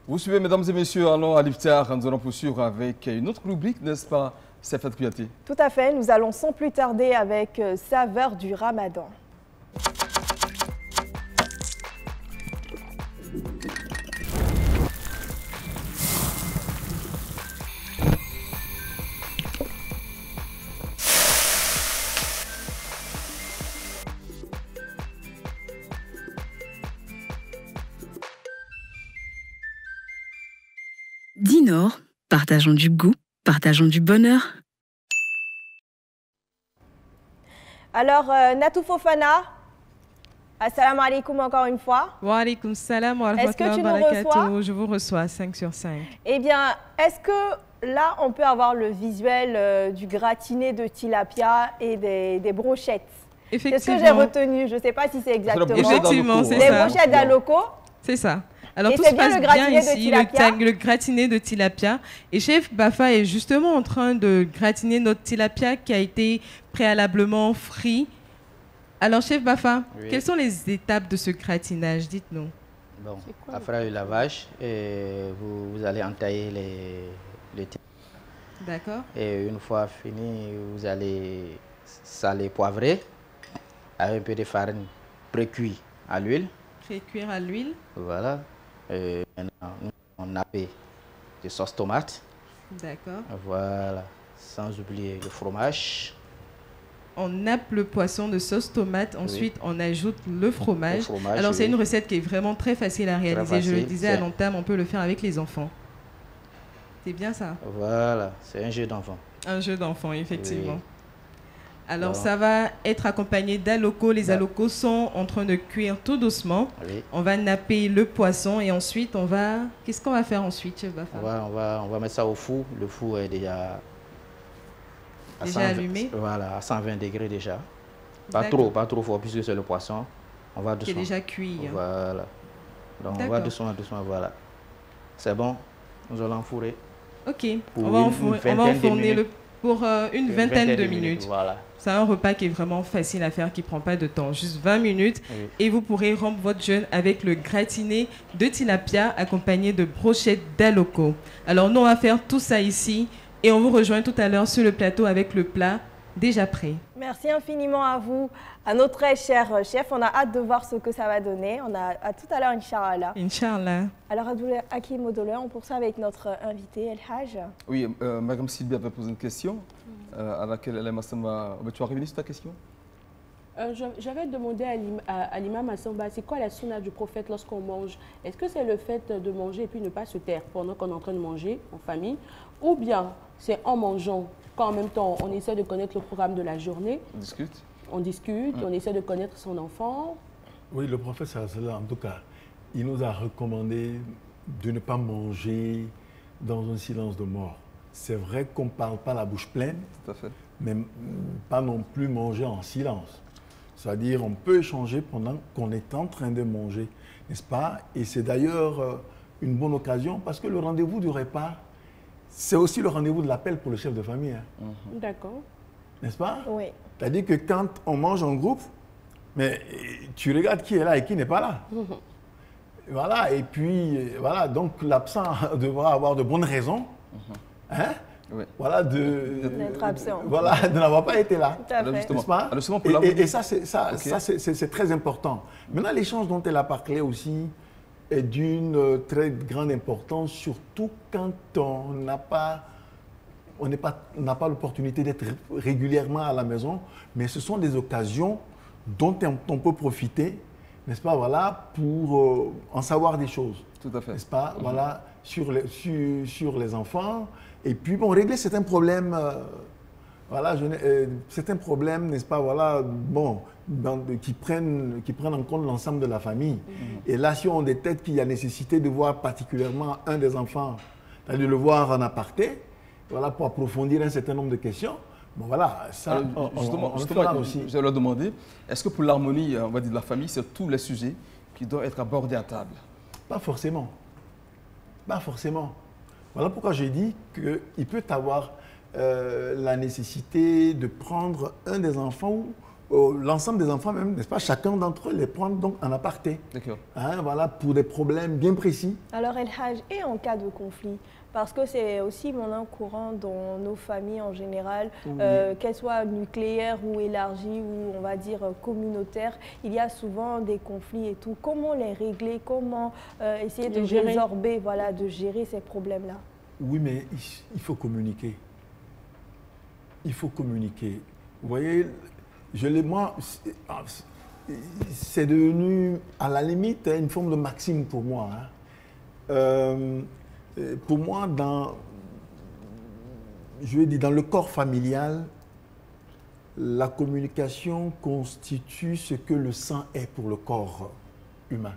Vous suivez, mesdames et messieurs, allons à l'Iftar. Nous allons poursuivre avec une autre rubrique, n'est-ce pas, Sefat Kouyaté? Tout à fait. Nous allons sans plus tarder avec Saveur du Ramadan. Dinor, partageons du goût, partageons du bonheur. Alors, Natou Fofana, assalamu alaikum encore une fois. Wa alaikum salam wa rahmatullahi wa barakatuh. Je vous reçois 5 sur 5. Eh bien, est-ce que là, on peut avoir le visuel du gratiné de tilapia et des brochettes? C'est ce que j'ai retenu. Je ne sais pas si c'est exactement. Effectivement, c'est ça. Les brochettes d'Aloco. C'est ça. Alors tout se passe bien ici, le gratiné de tilapia. Et Chef Bafa est justement en train de gratiner notre tilapia qui a été préalablement frit. Alors Chef Bafa, oui, quelles sont les étapes de ce gratinage? Dites-nous. Bon, après le lavage, vous allez entailler les tilapia. D'accord. Et une fois fini, vous allez saler, poivrer avec un peu de farine pré-cuit à l'huile. Pré-cuire à l'huile. Voilà. Maintenant, on nappe de sauce tomate. D'accord. Voilà. Sans oublier le fromage. On nappe le poisson de sauce tomate. Ensuite, oui, on ajoute le fromage. Alors, c'est une recette qui est vraiment très facile à réaliser. Facile, je le disais à l'entame, on peut le faire avec les enfants. C'est bien ça? Voilà. C'est un jeu d'enfant. Un jeu d'enfant, effectivement. Oui. Alors, ça va être accompagné d'alocos. Les alocos sont en train de cuire tout doucement. Oui. On va napper le poisson et ensuite, on va... Qu'est-ce qu'on va faire ensuite, Chef Bafa? On va mettre ça au four. Le four est déjà allumé? Voilà, à 120 degrés déjà. Pas trop fort puisque c'est le poisson. On va doucement. Qui est déjà cuit. Voilà. Donc, on va doucement, voilà. C'est bon. Nous allons enfourrer. Ok. On va enfourner pour une vingtaine de minutes. Voilà. C'est un repas qui est vraiment facile à faire, qui ne prend pas de temps, juste 20 minutes. Oui. Et vous pourrez rompre votre jeûne avec le gratiné de tilapia accompagné de brochettes d'aloko. Alors nous, on va faire tout ça ici et on vous rejoint tout à l'heure sur le plateau avec le plat déjà prêt. Merci infiniment à vous, à notre très cher chef. On a hâte de voir ce que ça va donner. On a à tout à l'heure, Inch'Allah. Inch'Allah. Alors, Abdoulaye Modoloye, on poursuit avec notre invité, El Hajj. Oui, Mme Sylvie avait posé une question à laquelle El Hassan va... Tu vas revenir sur ta question? J'avais demandé à l'imam Massamba, c'est quoi la sunna du prophète lorsqu'on mange? Est-ce que c'est le fait de manger et puis ne pas se taire pendant qu'on est en train de manger en famille? Ou bien c'est en mangeant, quand en même temps on essaie de connaître le programme de la journée? On discute, on essaie de connaître son enfant. Oui, le prophète, en tout cas, il nous a recommandé de ne pas manger dans un silence de mort. C'est vrai qu'on ne parle pas la bouche pleine, mais pas non plus manger en silence. C'est-à-dire, on peut échanger pendant qu'on est en train de manger, n'est-ce pas? Et c'est d'ailleurs une bonne occasion parce que le rendez-vous du repas, c'est aussi le rendez-vous de l'appel pour le chef de famille. Hein. D'accord. N'est-ce pas? Oui. C'est-à-dire que quand on mange en groupe, mais tu regardes qui est là et qui n'est pas là. Voilà, et puis, voilà, donc l'absent devra avoir de bonnes raisons. Hein? Oui. Voilà, d'être absent. Voilà, de n'avoir pas été là. Tout à fait. N'est-ce pas? Et ça, c'est très important. Maintenant, l'échange dont elle a parlé aussi est d'une très grande importance, surtout quand on n'a pas l'opportunité d'être régulièrement à la maison, mais ce sont des occasions dont on peut profiter, n'est-ce pas, voilà, pour en savoir des choses. Tout à fait. N'est-ce pas, voilà, sur les enfants, et puis, bon, régler certains problèmes, voilà, certains problèmes, n'est-ce pas, voilà, bon, qui prennent en compte l'ensemble de la famille. Et là, si on détecte qu'il y a nécessité de voir particulièrement un des enfants, c'est-à-dire de le voir en aparté, voilà, pour approfondir un certain nombre de questions. Bon, voilà, ça, justement, aussi. Je vais leur demander, est-ce que pour l'harmonie, on va dire, de la famille, c'est tous les sujets qui doivent être abordés à table? Pas forcément. Pas forcément. Voilà pourquoi j'ai dit qu'il peut avoir la nécessité de prendre un des enfants, ou l'ensemble des enfants même, n'est-ce pas, chacun d'entre eux les prendre donc en aparté. D'accord. Hein, voilà, pour des problèmes bien précis. Alors, El Hajj, et en cas de conflit, parce que c'est aussi mon courant dans nos familles en général, oui. Qu'elles soient nucléaires ou élargies ou on va dire communautaires, il y a souvent des conflits et tout. Comment les régler? Comment essayer de résorber, voilà, de gérer ces problèmes-là? Oui, mais il faut communiquer. Il faut communiquer. Vous voyez, moi, c'est devenu à la limite une forme de maxime pour moi. Hein. Pour moi, dans le corps familial, la communication constitue ce que le sang est pour le corps humain.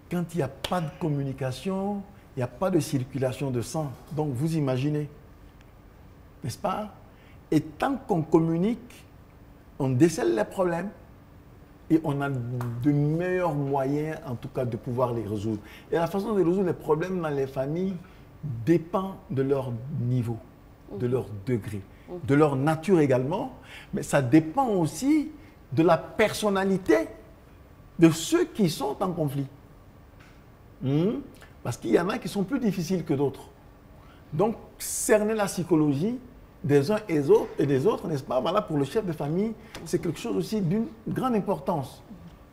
Quand il n'y a pas de communication, il n'y a pas de circulation de sang. Donc, vous imaginez, n'est-ce pas? Et tant qu'on communique, on décèle les problèmes. Et on a de meilleurs moyens, en tout cas, de pouvoir les résoudre. Et la façon de résoudre les problèmes dans les familles dépend de leur niveau, de leur degré, de leur nature également. Mais ça dépend aussi de la personnalité de ceux qui sont en conflit. Parce qu'il y en a qui sont plus difficiles que d'autres. Donc, cerner la psychologie des uns et des autres, n'est-ce pas? Voilà, pour le chef de famille, c'est quelque chose aussi d'une grande importance,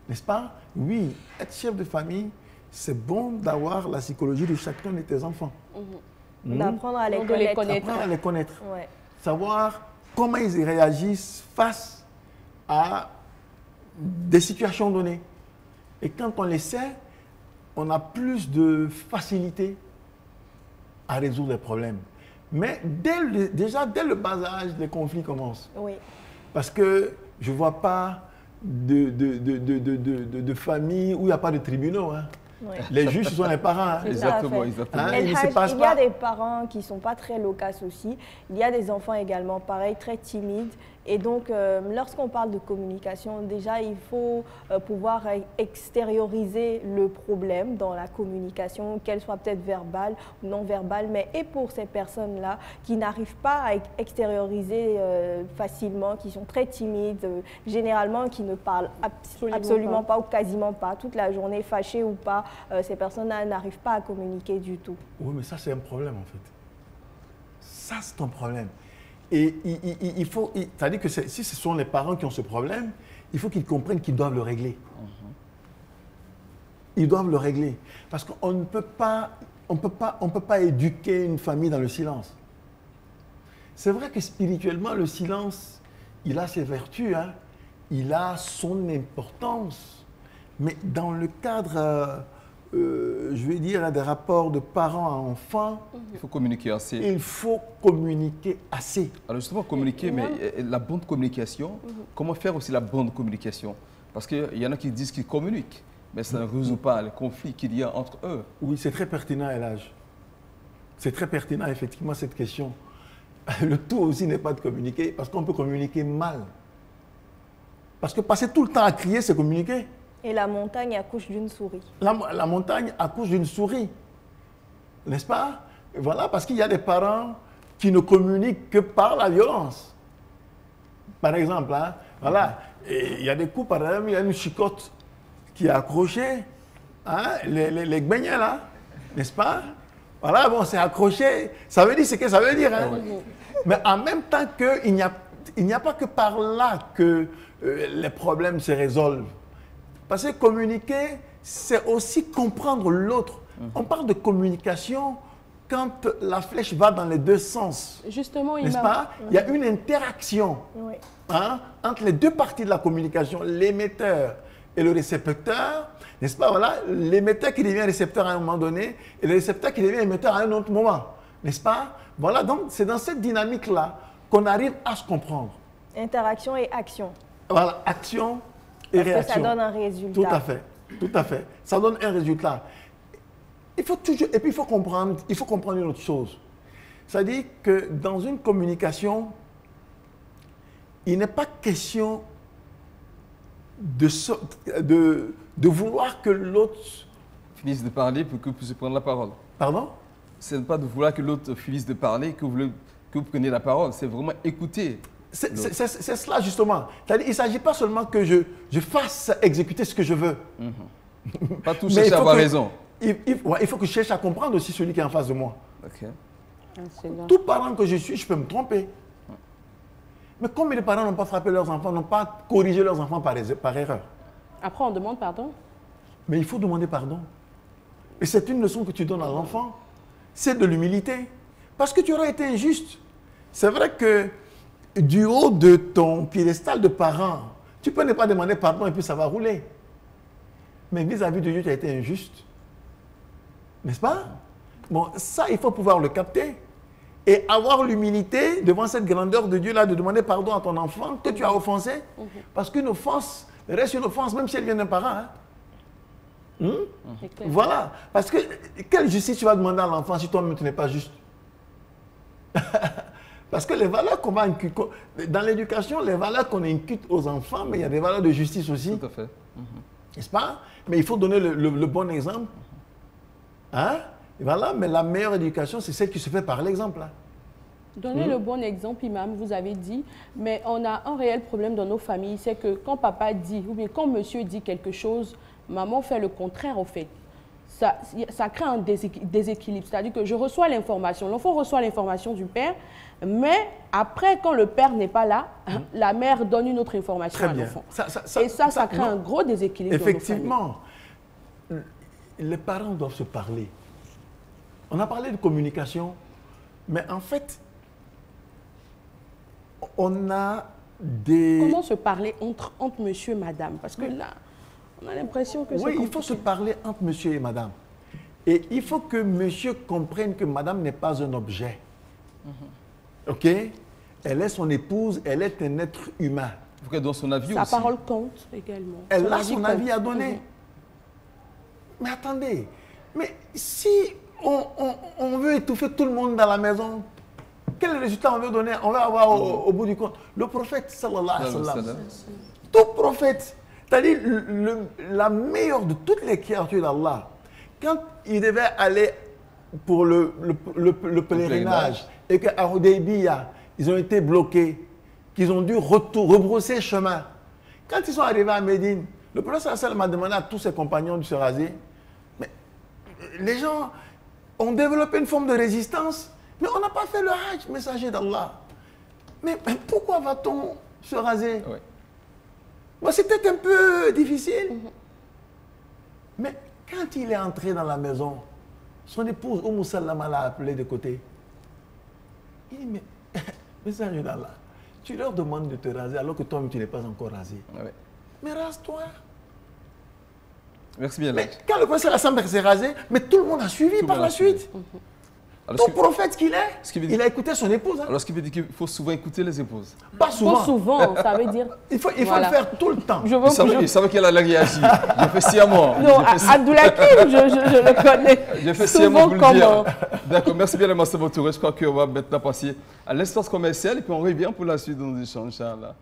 n'est-ce pas? Oui, être chef de famille, c'est bon d'avoir la psychologie de chacun de tes enfants. D'apprendre à les connaître. Apprendre à les connaître. Ouais. Savoir comment ils réagissent face à des situations données. Et quand on les sait, on a plus de facilité à résoudre les problèmes. Mais déjà, dès le bas âge, les conflits commencent. Oui. Parce que je ne vois pas de famille où il n'y a pas de tribunaux. Hein. Oui. Les juges, ce sont les parents. Hein. Exactement. Hein, il y a des parents qui ne sont pas très loquaces aussi. Il y a des enfants également, pareil, très timides. Et donc, lorsqu'on parle de communication, déjà, il faut pouvoir extérioriser le problème dans la communication, qu'elle soit peut-être verbale ou non verbale, mais et pour ces personnes-là qui n'arrivent pas à extérioriser facilement, qui sont très timides, généralement qui ne parlent absolument pas ou quasiment pas, toute la journée, fâchées ou pas, ces personnes-là n'arrivent pas à communiquer du tout. Oui, mais ça, c'est un problème, en fait. Ça, c'est un problème. Et il faut, c'est-à-dire que si ce sont les parents qui ont ce problème, il faut qu'ils comprennent qu'ils doivent le régler. Ils doivent le régler. Parce qu'on ne peut pas, on peut pas éduquer une famille dans le silence. C'est vrai que spirituellement, le silence, il a ses vertus, hein, il a son importance. Mais dans le cadre, je vais dire, des rapports de parents à enfants, il faut communiquer assez. Il faut communiquer assez. Alors justement, communiquer, mais la bonne communication, comment faire aussi la bonne communication? Parce qu'il y en a qui disent qu'ils communiquent, mais ça ne résout pas les conflits qu'il y a entre eux. Oui, c'est très pertinent, Elhadj. C'est très pertinent, effectivement, cette question. Le tout aussi n'est pas de communiquer, parce qu'on peut communiquer mal. Parce que passer tout le temps à crier, c'est communiquer. Et la montagne accouche d'une souris. La montagne accouche d'une souris, n'est-ce pas? Voilà, parce qu'il y a des parents qui ne communiquent que par la violence. Par exemple, hein, voilà, il y a des coups, par exemple, il y a une chicotte qui est accrochée, hein, les gbeignets là, n'est-ce pas? Voilà, bon, c'est accroché, ça veut dire ce que ça veut dire. Hein. Mais en même temps qu'il n'y a pas que par là que les problèmes se résolvent. Parce que communiquer, c'est aussi comprendre l'autre. On parle de communication quand la flèche va dans les deux sens. Justement, n'est-ce pas? Il y a une interaction hein, entre les deux parties de la communication, l'émetteur et le récepteur. N'est-ce pas? Voilà, l'émetteur qui devient récepteur à un moment donné et le récepteur qui devient émetteur à un autre moment. N'est-ce pas? Voilà, donc c'est dans cette dynamique-là qu'on arrive à se comprendre. Interaction et action. Voilà, action et réaction. Ça donne un résultat. Tout à fait, tout à fait. Ça donne un résultat. Il faut toujours, et puis il faut comprendre une autre chose. C'est-à-dire que dans une communication, il n'est pas question de vouloir que l'autre finisse de parler pour que vous puissiez prendre la parole. Pardon? Ce n'est pas de vouloir que l'autre finisse de parler que vous preniez la parole. C'est vraiment écouter. C'est cela justement. C'est-à-dire, il ne s'agit pas seulement que je fasse exécuter ce que je veux. Pas tout chercher à avoir raison. Il faut que je cherche à comprendre aussi celui qui est en face de moi. Okay. Tout parent que je suis, je peux me tromper. Mais combien de parents n'ont pas frappé leurs enfants, n'ont pas corrigé leurs enfants par erreur? Après, on demande pardon? Mais il faut demander pardon. Et c'est une leçon que tu donnes à l'enfant. C'est de l'humilité. Parce que tu aurais été injuste. C'est vrai que du haut de ton piédestal de parent, tu peux ne pas demander pardon et puis ça va rouler. Mais vis-à-vis de Dieu, tu as été injuste. N'est-ce pas? Bon, ça, il faut pouvoir le capter. Et avoir l'humilité devant cette grandeur de Dieu-là, de demander pardon à ton enfant que tu as offensé. Parce qu'une offense reste une offense, même si elle vient d'un parent. Hein? Voilà. Parce que quelle justice tu vas demander à l'enfant si toi-même tu n'es pas juste? Parce que les valeurs qu'on va inculquer, dans l'éducation, les valeurs qu'on inculque aux enfants, mais il y a des valeurs de justice aussi. Tout à fait. N'est-ce pas? Mais il faut donner le bon exemple. Hein? Et voilà, mais la meilleure éducation, c'est celle qui se fait par l'exemple. Hein? Donnez le bon exemple, Imam, vous avez dit, mais on a un réel problème dans nos familles, c'est que quand papa dit, ou bien quand monsieur dit quelque chose, maman fait le contraire en fait. Ça crée un déséquilibre, c'est-à-dire que je reçois l'information, l'enfant reçoit l'information du père, mais après, quand le père n'est pas là, la mère donne une autre information à l'enfant. Et ça crée un gros déséquilibre. Effectivement, les parents doivent se parler. On a parlé de communication, mais en fait, on a des... Comment se parler entre monsieur et madame? Parce que là, on a l'impression que c'est compliqué. Oui, il faut se parler entre monsieur et madame. Et il faut que monsieur comprenne que madame n'est pas un objet. OK? Elle est son épouse, elle est un être humain. Il faut qu'elle donne son avis aussi. Sa parole compte également. Elle a son avis à donner. Mais attendez, mais si on veut étouffer tout le monde dans la maison, quel résultat on veut donner, on va avoir au bout du compte? Le prophète, sallallahu alayhi wa sallam, tout prophète, c'est-à-dire la meilleure de toutes les créatures d'Allah, quand il devait aller pour le pèlerinage et qu'à Hudaybiyah, ils ont été bloqués, qu'ils ont dû rebrousser chemin. Quand ils sont arrivés à Médine, le prophète sallallahu alayhi wa sallam a demandé à tous ses compagnons de se raser. Mais les gens ont développé une forme de résistance, mais on n'a pas fait le hajj, messager d'Allah. Mais pourquoi va-t-on se raser? Bon, c'était un peu difficile. Mais quand il est entré dans la maison, son épouse, Salama, l'a appelé de côté. Il dit, mais, messager d'Allah, tu leur demandes de te raser alors que toi-même tu n'es pas encore rasé. Mais rase-toi. Merci bien. Mais quand le prophète s'est rasé, mais tout le monde a suivi par la suite. Alors, tout prophète qu'il est, il a écouté son épouse. Hein. Alors ce qui veut dire qu'il faut souvent écouter les épouses. Pas souvent. Pas souvent, ça veut dire. Il faut le faire tout le temps. Il savait qu'elle allait réagir. Je fais sciemment. Non, Abdoulakim, je le connais. Je fais sciemment pour le dire. D'accord, merci bien, Master Touré. Je crois qu'on va maintenant passer à l'espace commercial et puis on revient pour la suite de nos échanges, Inch'Allah.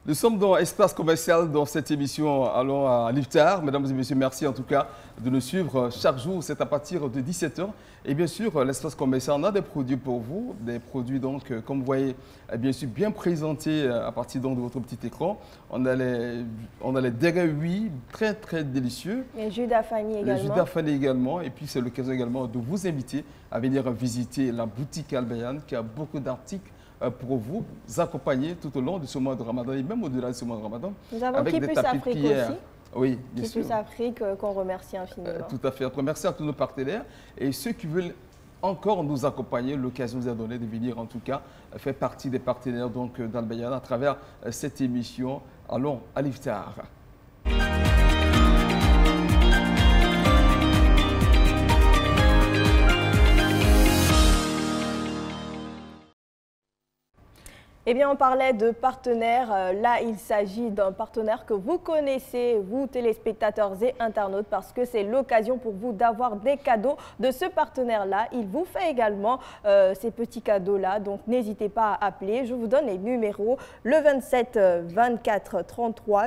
Nous sommes dans l'espace commercial dans cette émission Allons à l'Iftar. Mesdames et messieurs, merci en tout cas de nous suivre chaque jour. C'est à partir de 17 h. Et bien sûr, l'espace commercial, on a des produits pour vous. Des produits donc, comme vous voyez, bien sûr, bien présentés à partir donc, de votre petit écran. On a les dérèouis très très délicieux. Les jus d'Afani également. Les jus d'Afani également. Et puis c'est l'occasion également de vous inviter à venir visiter la boutique Al Bayan qui a beaucoup d'articles pour vous accompagner tout au long de ce mois de Ramadan et même au-delà de ce mois de Ramadan. Nous avons avec Kipus Afrique aussi. Oui, bien sûr. Kipus Afrique qu'on remercie infiniment. Tout à fait. Merci à tous nos partenaires et ceux qui veulent encore nous accompagner. L'occasion nous a donné de venir en tout cas faire partie des partenaires d'Al Bayan à travers cette émission Allons à l'Iftar. Eh bien, on parlait de partenaires. Là, il s'agit d'un partenaire que vous connaissez, vous, téléspectateurs et internautes, parce que c'est l'occasion pour vous d'avoir des cadeaux de ce partenaire-là. Il vous fait également ces petits cadeaux-là. Donc, n'hésitez pas à appeler. Je vous donne les numéros. Le 27 24 33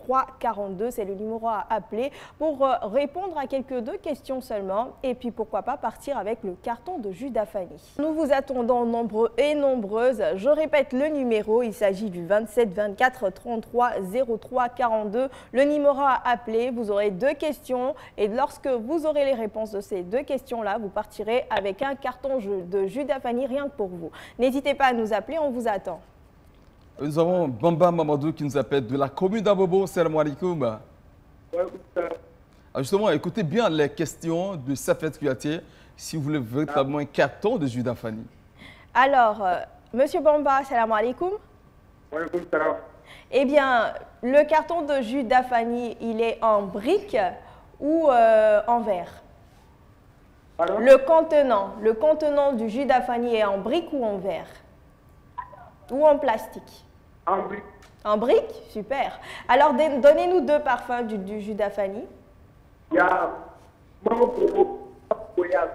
0342, c'est le numéro à appeler pour répondre à deux questions seulement et puis pourquoi pas partir avec le carton de jus d'Afani. Nous vous attendons nombreux et nombreuses. Je répète le numéro, il s'agit du 27 24 33 03 42. Le numéro à appeler, vous aurez 2 questions et lorsque vous aurez les réponses de ces 2 questions-là, vous partirez avec un carton de jus d'Afani rien que pour vous. N'hésitez pas à nous appeler, on vous attend. Nous avons Bamba Mamadou qui nous appelle de la commune d'Abobo. Salam alaikum. Justement, écoutez bien les questions de Safet Kouyaté si vous voulez véritablement un carton de jus d'Afani. Alors, Monsieur Bamba, salam alaikum. Eh bien, le carton de jus d'Afani, il est en brique ou en verre? Le contenant du jus d'Afani est en brique ou en verre? Ou en plastique? En brique. En brique? Super. Alors, donnez-nous 2 parfums du jus d'Afani. Il y a mango coco, goyave.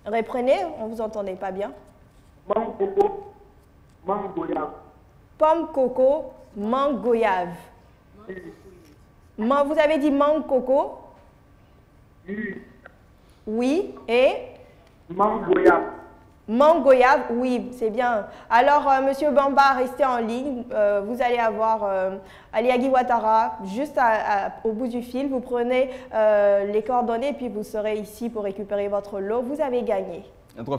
Reprenez, on ne vous entendait pas bien. Mango coco, mango goyave. Pomme coco, mangue goyave. Vous avez dit mangue coco? Oui. Oui, et? Mangue goyave. Mangue goyave, oui, c'est bien. Alors, Monsieur Bamba, restez en ligne. Vous allez avoir Aliagi Ouattara juste au bout du fil. Vous prenez les coordonnées et puis vous serez ici pour récupérer votre lot. Vous avez gagné.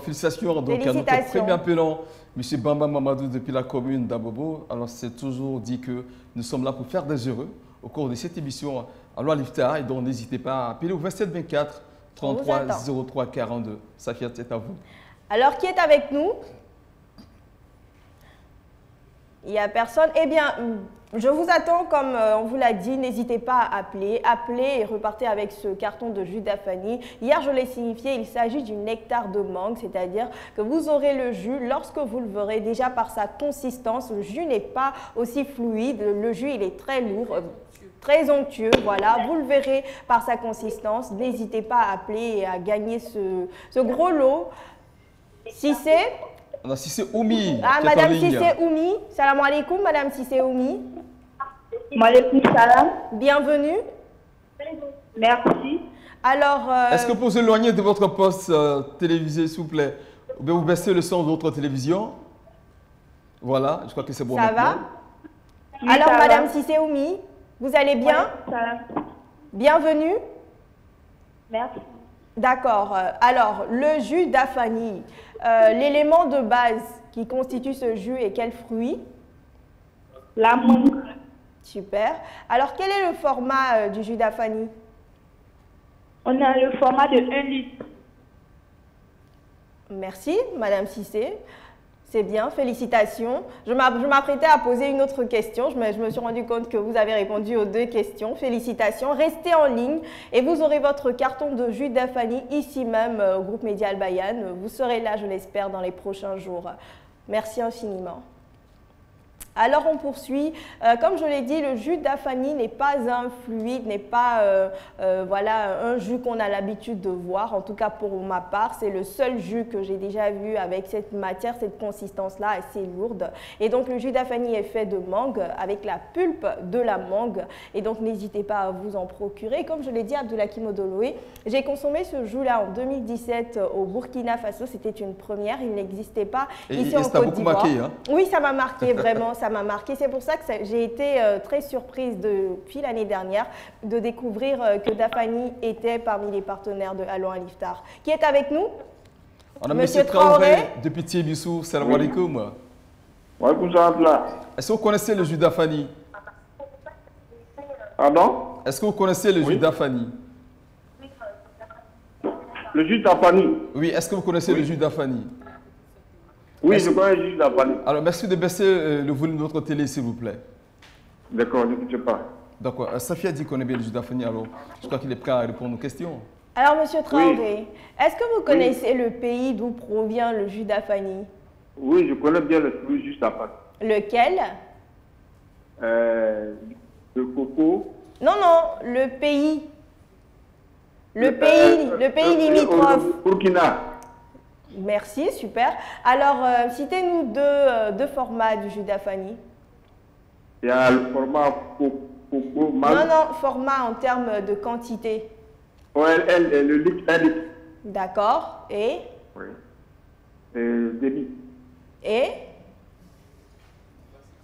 Félicitations donc à notre premier appelant, M. Bamba Mamadou depuis la commune d'Abobo. Alors, c'est toujours dit que nous sommes là pour faire des heureux au cours de cette émission Allons à l'Iftar. Et donc, n'hésitez pas à appeler au 27 24 33 03 42. Safia, c'est à vous. Alors, qui est avec nous? Il n'y a personne. Eh bien, Je vous attends, comme on vous l'a dit, n'hésitez pas à appeler. Appelez et repartez avec ce carton de jus d'Afani. Hier, je l'ai signifié, il s'agit du nectar de mangue, c'est-à-dire que vous aurez le jus lorsque vous le verrez. Déjà par sa consistance, le jus n'est pas aussi fluide, le jus il est très lourd, très onctueux, voilà. Vous le verrez par sa consistance. N'hésitez pas à appeler et à gagner ce gros lot. Si c'est... Sissé Oumi. Ah, Madame Sissé Oumi. Salam alaikum, Madame Sissé Oumi. Maaleykum salam. Bienvenue. Merci. Alors. Est-ce que pour s'éloigner de votre poste télévisé, s'il vous plaît, vous baissez le son de votre télévision? Voilà, je crois que c'est bon. Ça va? Oui, alors, Madame Sissé Oumi, vous allez bien? Ouais, salam. Bienvenue. Merci. D'accord. Alors, le jus d'Afani, l'élément de base qui constitue ce jus est quel fruit? La mangue. Super. Alors, quel est le format du jus d'Afani? On a le format de 1 litre. Merci, Madame Sissé. C'est bien, félicitations. Je m'apprêtais à poser une autre question. Je me suis rendu compte que vous avez répondu aux 2 questions. Félicitations. Restez en ligne et vous aurez votre carton de jus d'Afani ici même au groupe Média Al Bayan. Vous serez là, je l'espère, dans les prochains jours. Merci infiniment. Alors on poursuit. Comme je l'ai dit, le jus d'Afani n'est pas un fluide, n'est pas voilà, un jus qu'on a l'habitude de voir. En tout cas pour ma part, c'est le seul jus que j'ai déjà vu avec cette matière, cette consistance-là assez lourde. Et donc le jus d'Afani est fait de mangue avec la pulpe de la mangue. Et donc n'hésitez pas à vous en procurer. Comme je l'ai dit, Abdoulakim Odoloé, j'ai consommé ce jus-là en 2017 au Burkina Faso. C'était une première, il n'existait pas ici en Côte d'Ivoire. Hein? Oui, ça m'a marqué vraiment. Ça m'a marqué. C'est pour ça que j'ai été très surprise depuis l'année dernière de découvrir que Dafani était parmi les partenaires de Allons à l'Iftar. Qui est avec nous? On a Monsieur Traoré depuis Tiébissou. Salam alaikum. Est-ce que vous connaissez le jus d'Afani? Pardon? Est-ce que vous connaissez le jus d'Afani? Le jus d'Afani? Oui, est-ce que vous connaissez le jus d'Afani? Oui, je connais le jus d'Afani. Alors, merci de baisser le volume de votre télé, s'il vous plaît. D'accord, n'écoutez pas. D'accord. Safia dit qu'on connaît bien le jus d'Afani, alors je crois qu'il est prêt à répondre aux questions. Alors, Monsieur Traoré, est-ce que vous connaissez le pays d'où provient le jus d'Afani? Oui, je connais bien le jus d'Afani. Lequel? Le coco. Non, non, le pays. Le pays limitrophe. Burkina. Merci, super. Alors, citez-nous deux formats du jus d'Afani. Il y a le format coco. Non, non, format en termes de quantité. Ouais, le litre, 1 litre. D'accord. Et? Oui. Demi. Et?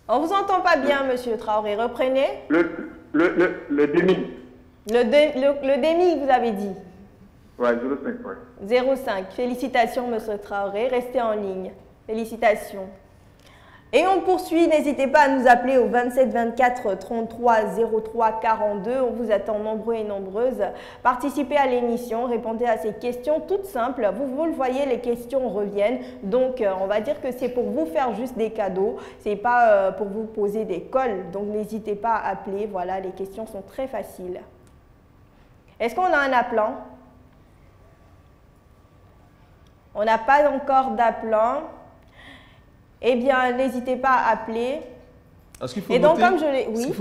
On ne vous entend pas bien, Monsieur Traoré. Reprenez. Le demi. Le demi, vous avez dit. Ouais, 0,5. Ouais. 0,5. Félicitations, Monsieur Traoré. Restez en ligne. Félicitations. Et on poursuit. N'hésitez pas à nous appeler au 27 24 33 03 42. On vous attend nombreux et nombreuses. Participez à l'émission. Répondez à ces questions toutes simples. Vous le voyez, les questions reviennent. Donc, on va dire que c'est pour vous faire juste des cadeaux. Ce n'est pas pour vous poser des cols. Donc, n'hésitez pas à appeler. Voilà, les questions sont très faciles. Est-ce qu'on a un appelant? On n'a pas encore d'appelant. Eh bien, n'hésitez pas à appeler. Est-ce qu'il faut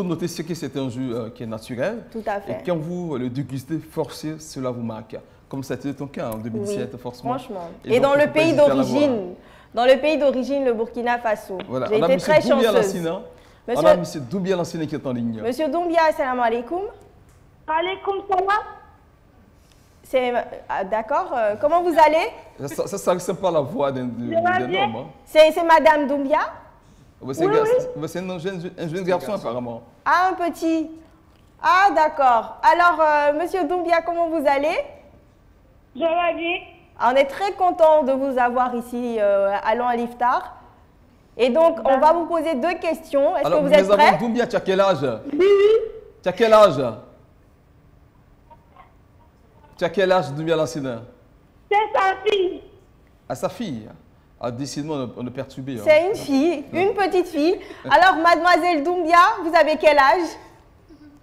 noter que c'est un jus qui est naturel? Tout à fait. Et quand vous le dégustez, forcez, cela vous marque. Comme ça a été ton cas en 2017, oui, forcément. Franchement. Et dans le pays d'origine, le Burkina Faso. Voilà. J'ai été très chanceuse. On a M. Doumbia Lassina qui est en ligne. Monsieur Doumbia, salam alaikum. Alaikum salam. D'accord. Comment vous allez? Ça ne ressemble pas à la voix d'un homme. Hein. C'est Madame Doumbia? Oui. C'est un jeune garçon apparemment. Ah, un petit. Ah, d'accord. Alors, Monsieur Doumbia, comment vous allez? Je vais bien. On est très content de vous avoir ici, Allons à l'Iftar. Et donc, on va vous poser 2 questions. Est-ce que vous êtes prêts? Doumbia, tu as quel âge? Oui. Tu as quel âge? Tu as quel âge, Doumbia Lassina? C'est sa fille. À sa fille. Ah, décidément, on est perturbé. C'est une fille, une petite fille. Alors, mademoiselle Doumbia, vous avez quel âge?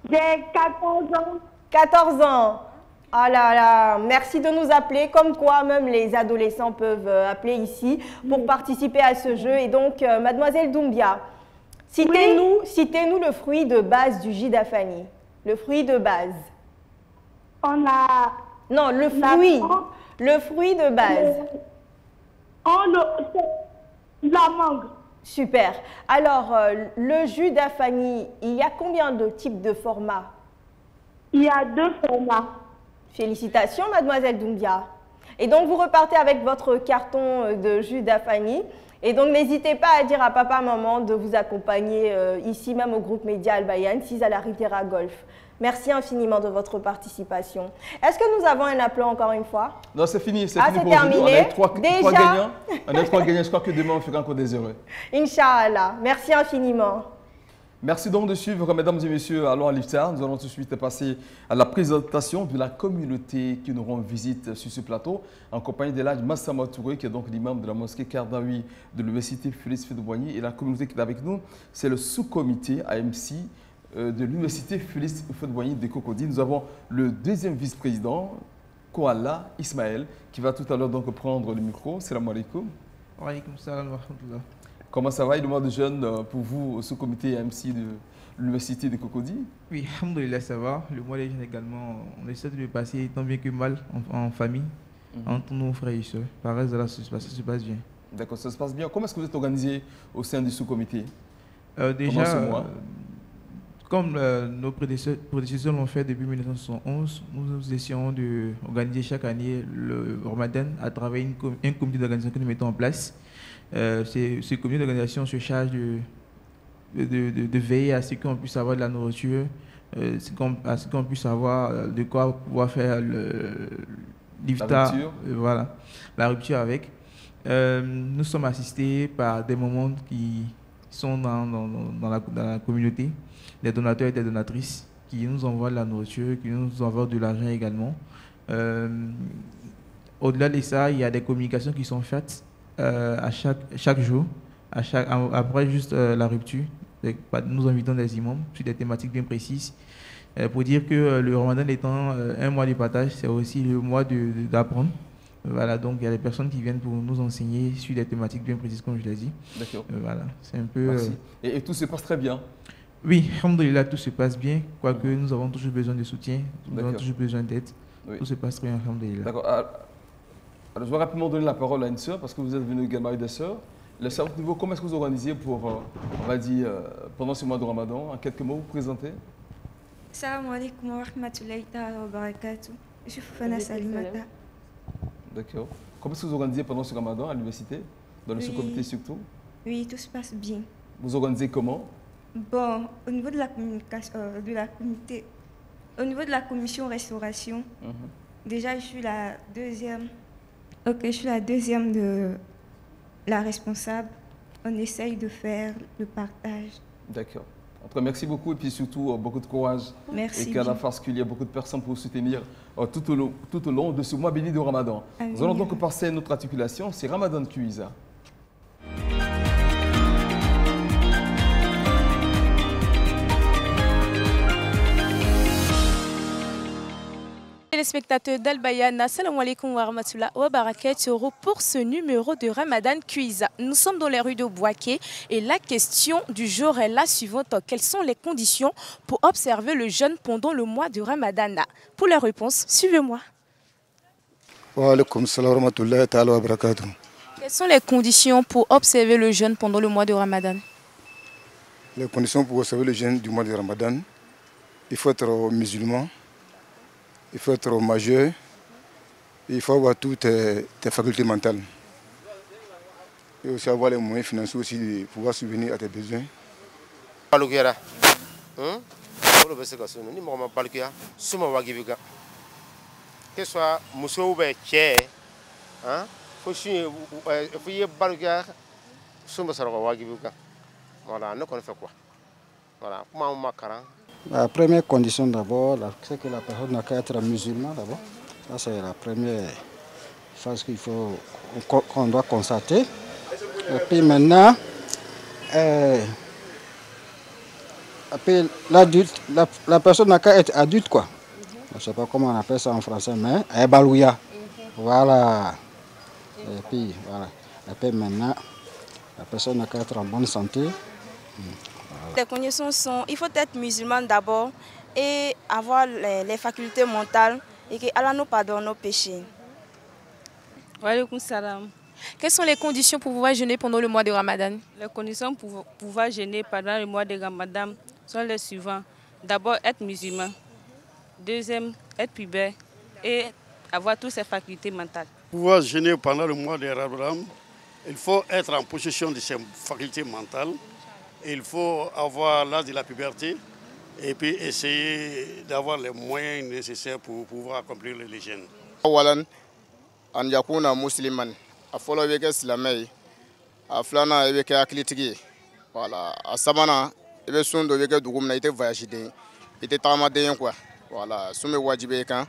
J'ai 14 ans. 14 ans. Ah là là, merci de nous appeler. Comme quoi, même les adolescents peuvent appeler ici pour participer à ce jeu. Et donc, mademoiselle Doumbia, citez-nous le fruit de base du jus d'Afani. Le fruit de base. On a... Non, le fruit. Le fruit de base. La mangue. Super. Alors, le jus d'Afani, il y a combien de types de formats? Il y a 2 formats. Félicitations, mademoiselle Doumbia. Et donc, vous repartez avec votre carton de jus d'Afani. Et donc, n'hésitez pas à dire à papa, maman de vous accompagner ici, même au groupe Média Al-Bayan, 6 à la Riviera Golf. Merci infiniment de votre participation. Est-ce que nous avons un appelant encore une fois? Non, c'est fini. C'est fini c'est pour aujourd'hui. On terminé. a trois gagnants. On a 3 gagnants. Je crois que demain, on fera encore des heureux. Inch'Allah. Merci infiniment. Merci donc de suivre, mesdames et messieurs, allons à l'Iftar. Nous allons tout de suite passer à la présentation de la communauté qui nous rend visite sur ce plateau, en compagnie de l'Hadj Massama Touré, qui est donc l'imam de la mosquée Kardawi de l'université Félix Houphouët-Boigny. Et la communauté qui est avec nous, c'est le sous-comité AMC de l'université Félix Houphouët-Boigny de Cocody. Nous avons le 2e vice-président, Koala Ismaël, qui va tout à l'heure donc prendre le micro. Salam alaikum. Wa alaikum salam wa rahmatullah. Comment ça va, le mois de jeûne pour vous, au sous-comité AMC de l'université de Cocody? Oui, alhamdoulilah, ça va. Le mois de jeûne également, on essaie de le passer tant bien que mal en famille, entre nos frères et sœurs. Par reste, là, ça se passe bien. D'accord, ça se passe bien. Comment est-ce que vous êtes organisé au sein du sous-comité? Déjà, comme nos prédécesseurs l'ont fait depuis 1971, nous essayons d'organiser chaque année le Ramadan à travers un comité d'organisation que nous mettons en place. Ce comité d'organisation se charge de veiller à ce qu'on puisse avoir de la nourriture, à ce qu'on puisse avoir de quoi pouvoir faire l'iftar, voilà, la rupture avec. Nous sommes assistés par des moments qui sont dans la communauté, des donateurs et des donatrices qui nous envoient de la nourriture, qui nous envoient de l'argent également. Au-delà de ça, il y a des communications qui sont faites à chaque jour, après juste la rupture. Nous invitons des imams sur des thématiques bien précises pour dire que le Ramadan étant un mois de partage, c'est aussi le mois d'apprendre. Voilà, donc il y a des personnes qui viennent pour nous enseigner sur des thématiques bien précises, comme je l'ai dit. D'accord. Voilà, c'est un peu... Merci. Et tout se passe très bien? Oui, alhamdoulilah, tout se passe bien, quoique nous avons toujours besoin de soutien, nous avons toujours besoin d'aide. Oui. Tout se passe très bien, alhamdoulilah. D'accord. Alors, je vais rapidement donner la parole à une sœur, parce que vous êtes venu également avec des sœurs. Le sœur, comment est-ce que vous organisez pour, on va dire, pendant ce mois de Ramadan? En quelques mots, vous présentez? Salam alaikum wa rahmatullahi wa barakatuh. Je suis Fana Salimata. D'accord. Comment est-ce que vous organisez pendant ce Ramadan à l'université? Dans le sous-comité surtout? Oui, tout se passe bien. Vous organisez comment? Bon, au niveau de la communication, au niveau de la commission restauration, déjà je suis la deuxième. Ok, je suis la deuxième de la responsable. On essaye de faire le partage. D'accord. En tout cas, merci beaucoup et puis surtout beaucoup de courage. Merci. Et qu'à la face qu'il y a beaucoup de personnes pour soutenir tout au long de ce mois béni de Ramadan. Amin. Nous allons donc passer à notre articulation, c'est Ramadan Cuisa. Téléspectateurs d'Al-Bayan, assalamu alaikum wa rahmatullahi wa barakatuh pour ce numéro de Ramadan Quiz. Nous sommes dans les rues de Bouaké et la question du jour est la suivante. Quelles sont les conditions pour observer le jeûne pendant le mois de Ramadan? Pour la réponse, suivez-moi. Wa alaikum salam wa rahmatullahi wa barakatuh. Quelles sont les conditions pour observer le jeûne pendant le mois de Ramadan? Les conditions pour observer le jeûne du mois de Ramadan, il faut être musulman. Il faut être majeur, il faut avoir toutes tes facultés mentales. Et aussi avoir les moyens financiers aussi de pouvoir subvenir à tes besoins. Que ce soit Mousso ou Tché, il faut y avoir voilà, nous connaissons quoi. Voilà, la première condition d'abord, c'est que la personne n'a qu'à être musulman d'abord. Ça c'est la première phase qu'on doit constater. Et puis maintenant, après l'adulte, la personne n'a qu'à être adulte, quoi. Je ne sais pas comment on appelle ça en français, mais elle est balouya. Voilà. Et puis, voilà. Et puis maintenant, la personne n'a qu'à être en bonne santé. Voilà. Les conditions sont, il faut être musulman d'abord et avoir les facultés mentales et que Allah nous pardonne nos péchés. Walaikum salam. Quelles sont les conditions pour pouvoir jeûner pendant le mois de Ramadan? Les conditions pour pouvoir jeûner pendant le mois de Ramadan sont les suivants. D'abord, être musulman. Deuxième, être pubère et avoir toutes ses facultés mentales. Pour pouvoir jeûner pendant le mois de Ramadan, il faut être en possession de ses facultés mentales. Il faut avoir l'âge de la puberté et puis essayer d'avoir les moyens nécessaires pour pouvoir accomplir les jeûnes. An yakuna musliman a fɔlɔ bɛ kɛ silamɛ ye a filanan i bɛ kɛ hakilitigi ye voilà a sabanan i bɛ sun dɔ i bɛ kɛ dugu min na i tɛ voyage den i tɛ tagamaden ye quoi voilà sun bɛ wajibi i kan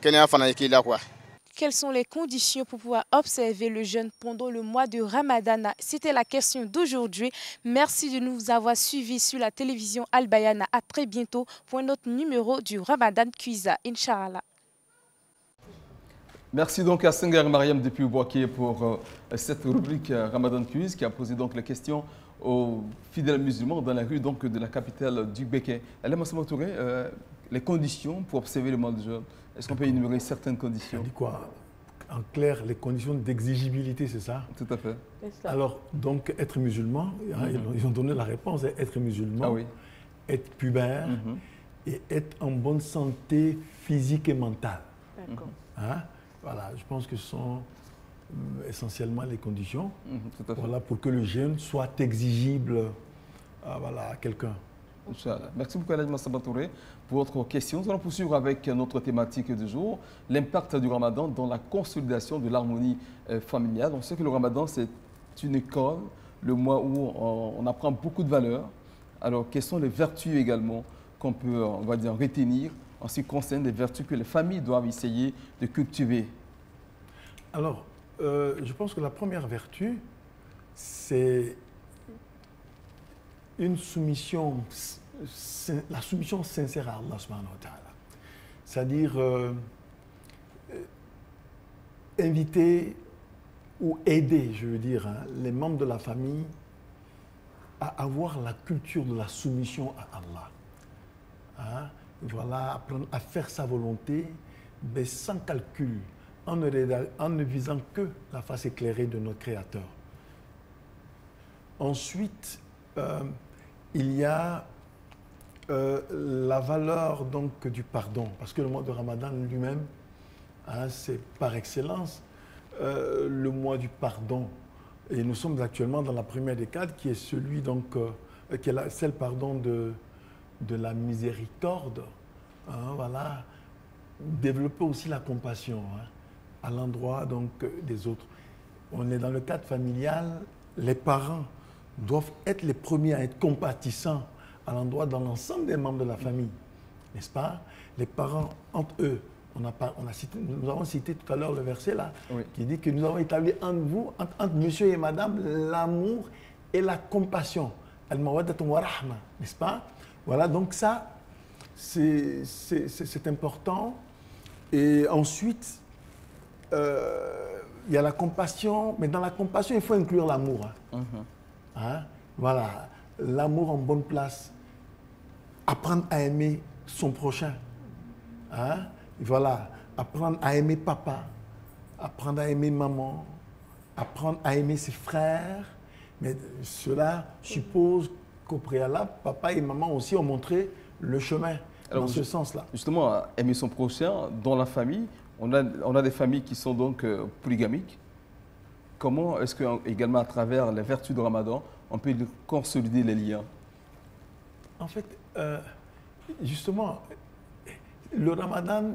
kɛnɛya fana i k'i la quoi. Quelles sont les conditions pour pouvoir observer le jeûne pendant le mois de Ramadan? C'était la question d'aujourd'hui. Merci de nous avoir suivis sur la télévision Al Bayana. À très bientôt pour un autre numéro du Ramadan Quiz. Inch'Allah. Merci donc à Senghar Mariam depuis Bouaké pour cette rubrique Ramadan Quiz qui a posé donc les questions aux fidèles musulmans dans la rue donc, de la capitale du Béquet. Alain Massama Touré, les conditions pour observer le mois de jeûne, est-ce qu'on peut énumérer certaines conditions? On dit quoi? En clair, les conditions d'exigibilité, c'est ça? Tout à fait. Alors, donc, être musulman, ils ont donné la réponse, être musulman, oui. Être pubère et être en bonne santé physique et mentale. D'accord. Hein? Voilà, je pense que ce sont essentiellement les conditions voilà, pour que le jeûne soit exigible voilà, à quelqu'un. Merci beaucoup Alain Massama Touré pour votre question. Nous allons poursuivre avec notre thématique du jour, l'impact du Ramadan dans la consolidation de l'harmonie familiale. On sait que le Ramadan, c'est une école, le mois où on apprend beaucoup de valeurs. Alors, quelles sont les vertus également qu'on peut, on va dire, retenir en ce qui concerne les vertus que les familles doivent essayer de cultiver? Alors, je pense que la première vertu, c'est une soumission, la soumission sincère à Allah subhanahu wa ta'ala. C'est-à-dire inviter ou aider, je veux dire, les membres de la famille à avoir la culture de la soumission à Allah. Hein? Voilà, apprendre à faire sa volonté, mais sans calcul, en ne visant que la face éclairée de notre Créateur. Ensuite, il y a la valeur donc, du pardon, parce que le mois de Ramadan lui-même, hein, c'est par excellence le mois du pardon. Et nous sommes actuellement dans la première décade qui est celui donc, qui est celle pardon de la miséricorde, hein, voilà, développer aussi la compassion hein, à l'endroit donc des autres. On est dans le cadre familial, les parents doivent être les premiers à être compatissants à l'endroit dans l'ensemble des membres de la famille, n'est-ce pas? Les parents entre eux, nous avons cité tout à l'heure le verset là, oui, qui dit que nous avons établi entre vous, entre monsieur et madame, l'amour et la compassion, n'est-ce pas? Voilà, donc ça, c'est important. Et ensuite, il y a la compassion, mais dans la compassion, il faut inclure l'amour. Hein. Hein? Voilà, l'amour en bonne place. Apprendre à aimer son prochain. Hein? Voilà, apprendre à aimer papa, apprendre à aimer maman, apprendre à aimer ses frères. Mais cela suppose qu'au préalable, papa et maman aussi ont montré le chemin. Alors, dans ce sens-là. Justement, aimer son prochain dans la famille, on a des familles qui sont donc polygamiques. Comment est-ce que, également à travers les vertus de Ramadan, on peut consolider les liens? En fait, justement, le Ramadan,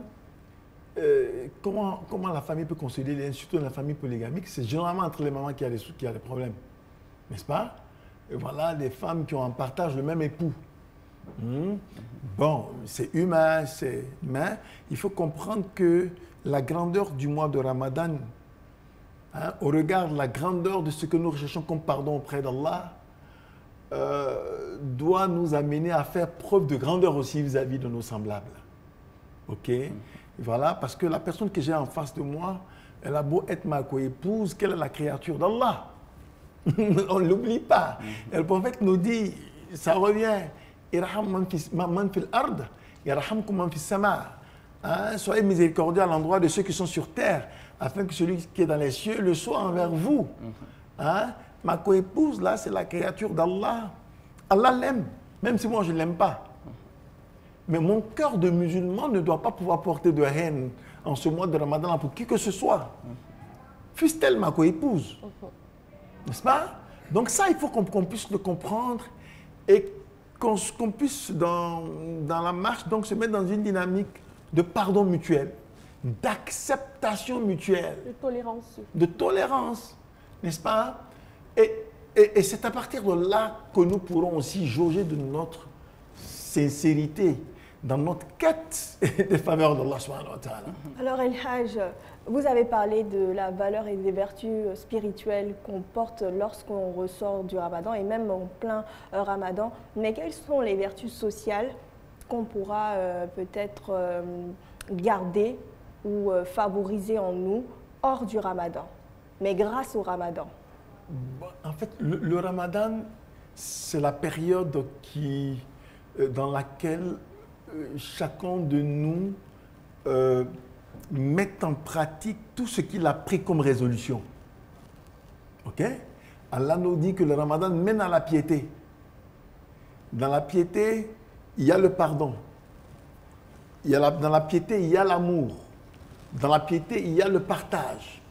comment la famille peut consolider les liens, surtout dans la famille polygamique, c'est généralement entre les mamans qui a des problèmes, n'est-ce pas? Et voilà, des femmes qui ont en partage le même époux. Bon, c'est humain, mais il faut comprendre que la grandeur du mois de Ramadan hein, au regard de la grandeur de ce que nous recherchons comme pardon auprès d'Allah, doit nous amener à faire preuve de grandeur aussi vis-à-vis de nos semblables. Ok? Voilà, parce que la personne que j'ai en face de moi, elle a beau être ma co-épouse, qu'elle est la créature d'Allah. On ne l'oublie pas. Et le prophète nous dit, ça revient, hein, soyez miséricordieux à l'endroit de ceux qui sont sur terre, afin que celui qui est dans les cieux le soit envers vous. Hein? Ma co-épouse, là, c'est la créature d'Allah. Allah l'aime, même si moi je ne l'aime pas. Mais mon cœur de musulman ne doit pas pouvoir porter de haine en ce mois de Ramadan pour qui que ce soit. Fût-elle ma co-épouse. N'est-ce pas? Donc ça, il faut qu'on puisse le comprendre et qu'on puisse, dans la marche, donc, se mettre dans une dynamique de pardon mutuel, d'acceptation mutuelle. De tolérance. De tolérance, n'est-ce pas? Et c'est à partir de là que nous pourrons aussi jauger de notre sincérité dans notre quête des faveurs d'Allah subhanahu wa ta'ala. Alors El Hajj, vous avez parlé de la valeur et des vertus spirituelles qu'on porte lorsqu'on ressort du Ramadan et même en plein Ramadan. Mais quelles sont les vertus sociales qu'on pourra peut-être garder ou favoriser en nous hors du Ramadan, mais grâce au Ramadan? En fait, le Ramadan, c'est la période dans laquelle chacun de nous met en pratique tout ce qu'il a pris comme résolution. Ok? Allah nous dit que le Ramadan mène à la piété. Dans la piété, il y a le pardon. Dans la piété, il y a l'amour. Dans la piété, il y a le partage.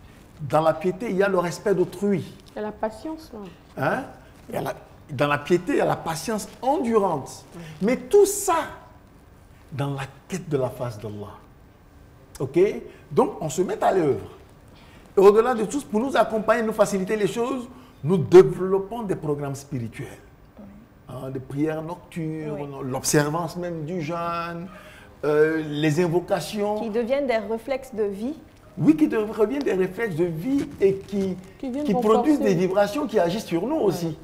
Dans la piété, il y a le respect d'autrui. Il y a la patience, Hein? là. Dans la piété, il y a la patience endurante. Mais tout ça, dans la quête de la face d'Allah. Ok? Donc, on se met à l'œuvre. Et au-delà de tout, pour nous accompagner, nous faciliter les choses, nous développons des programmes spirituels. Hein, des prières nocturnes, l'observance même du jeûne, les invocations. Qui deviennent des réflexes de vie. Oui, qui reviennent des réflexes de vie et qui produisent des vibrations qui agissent sur nous aussi.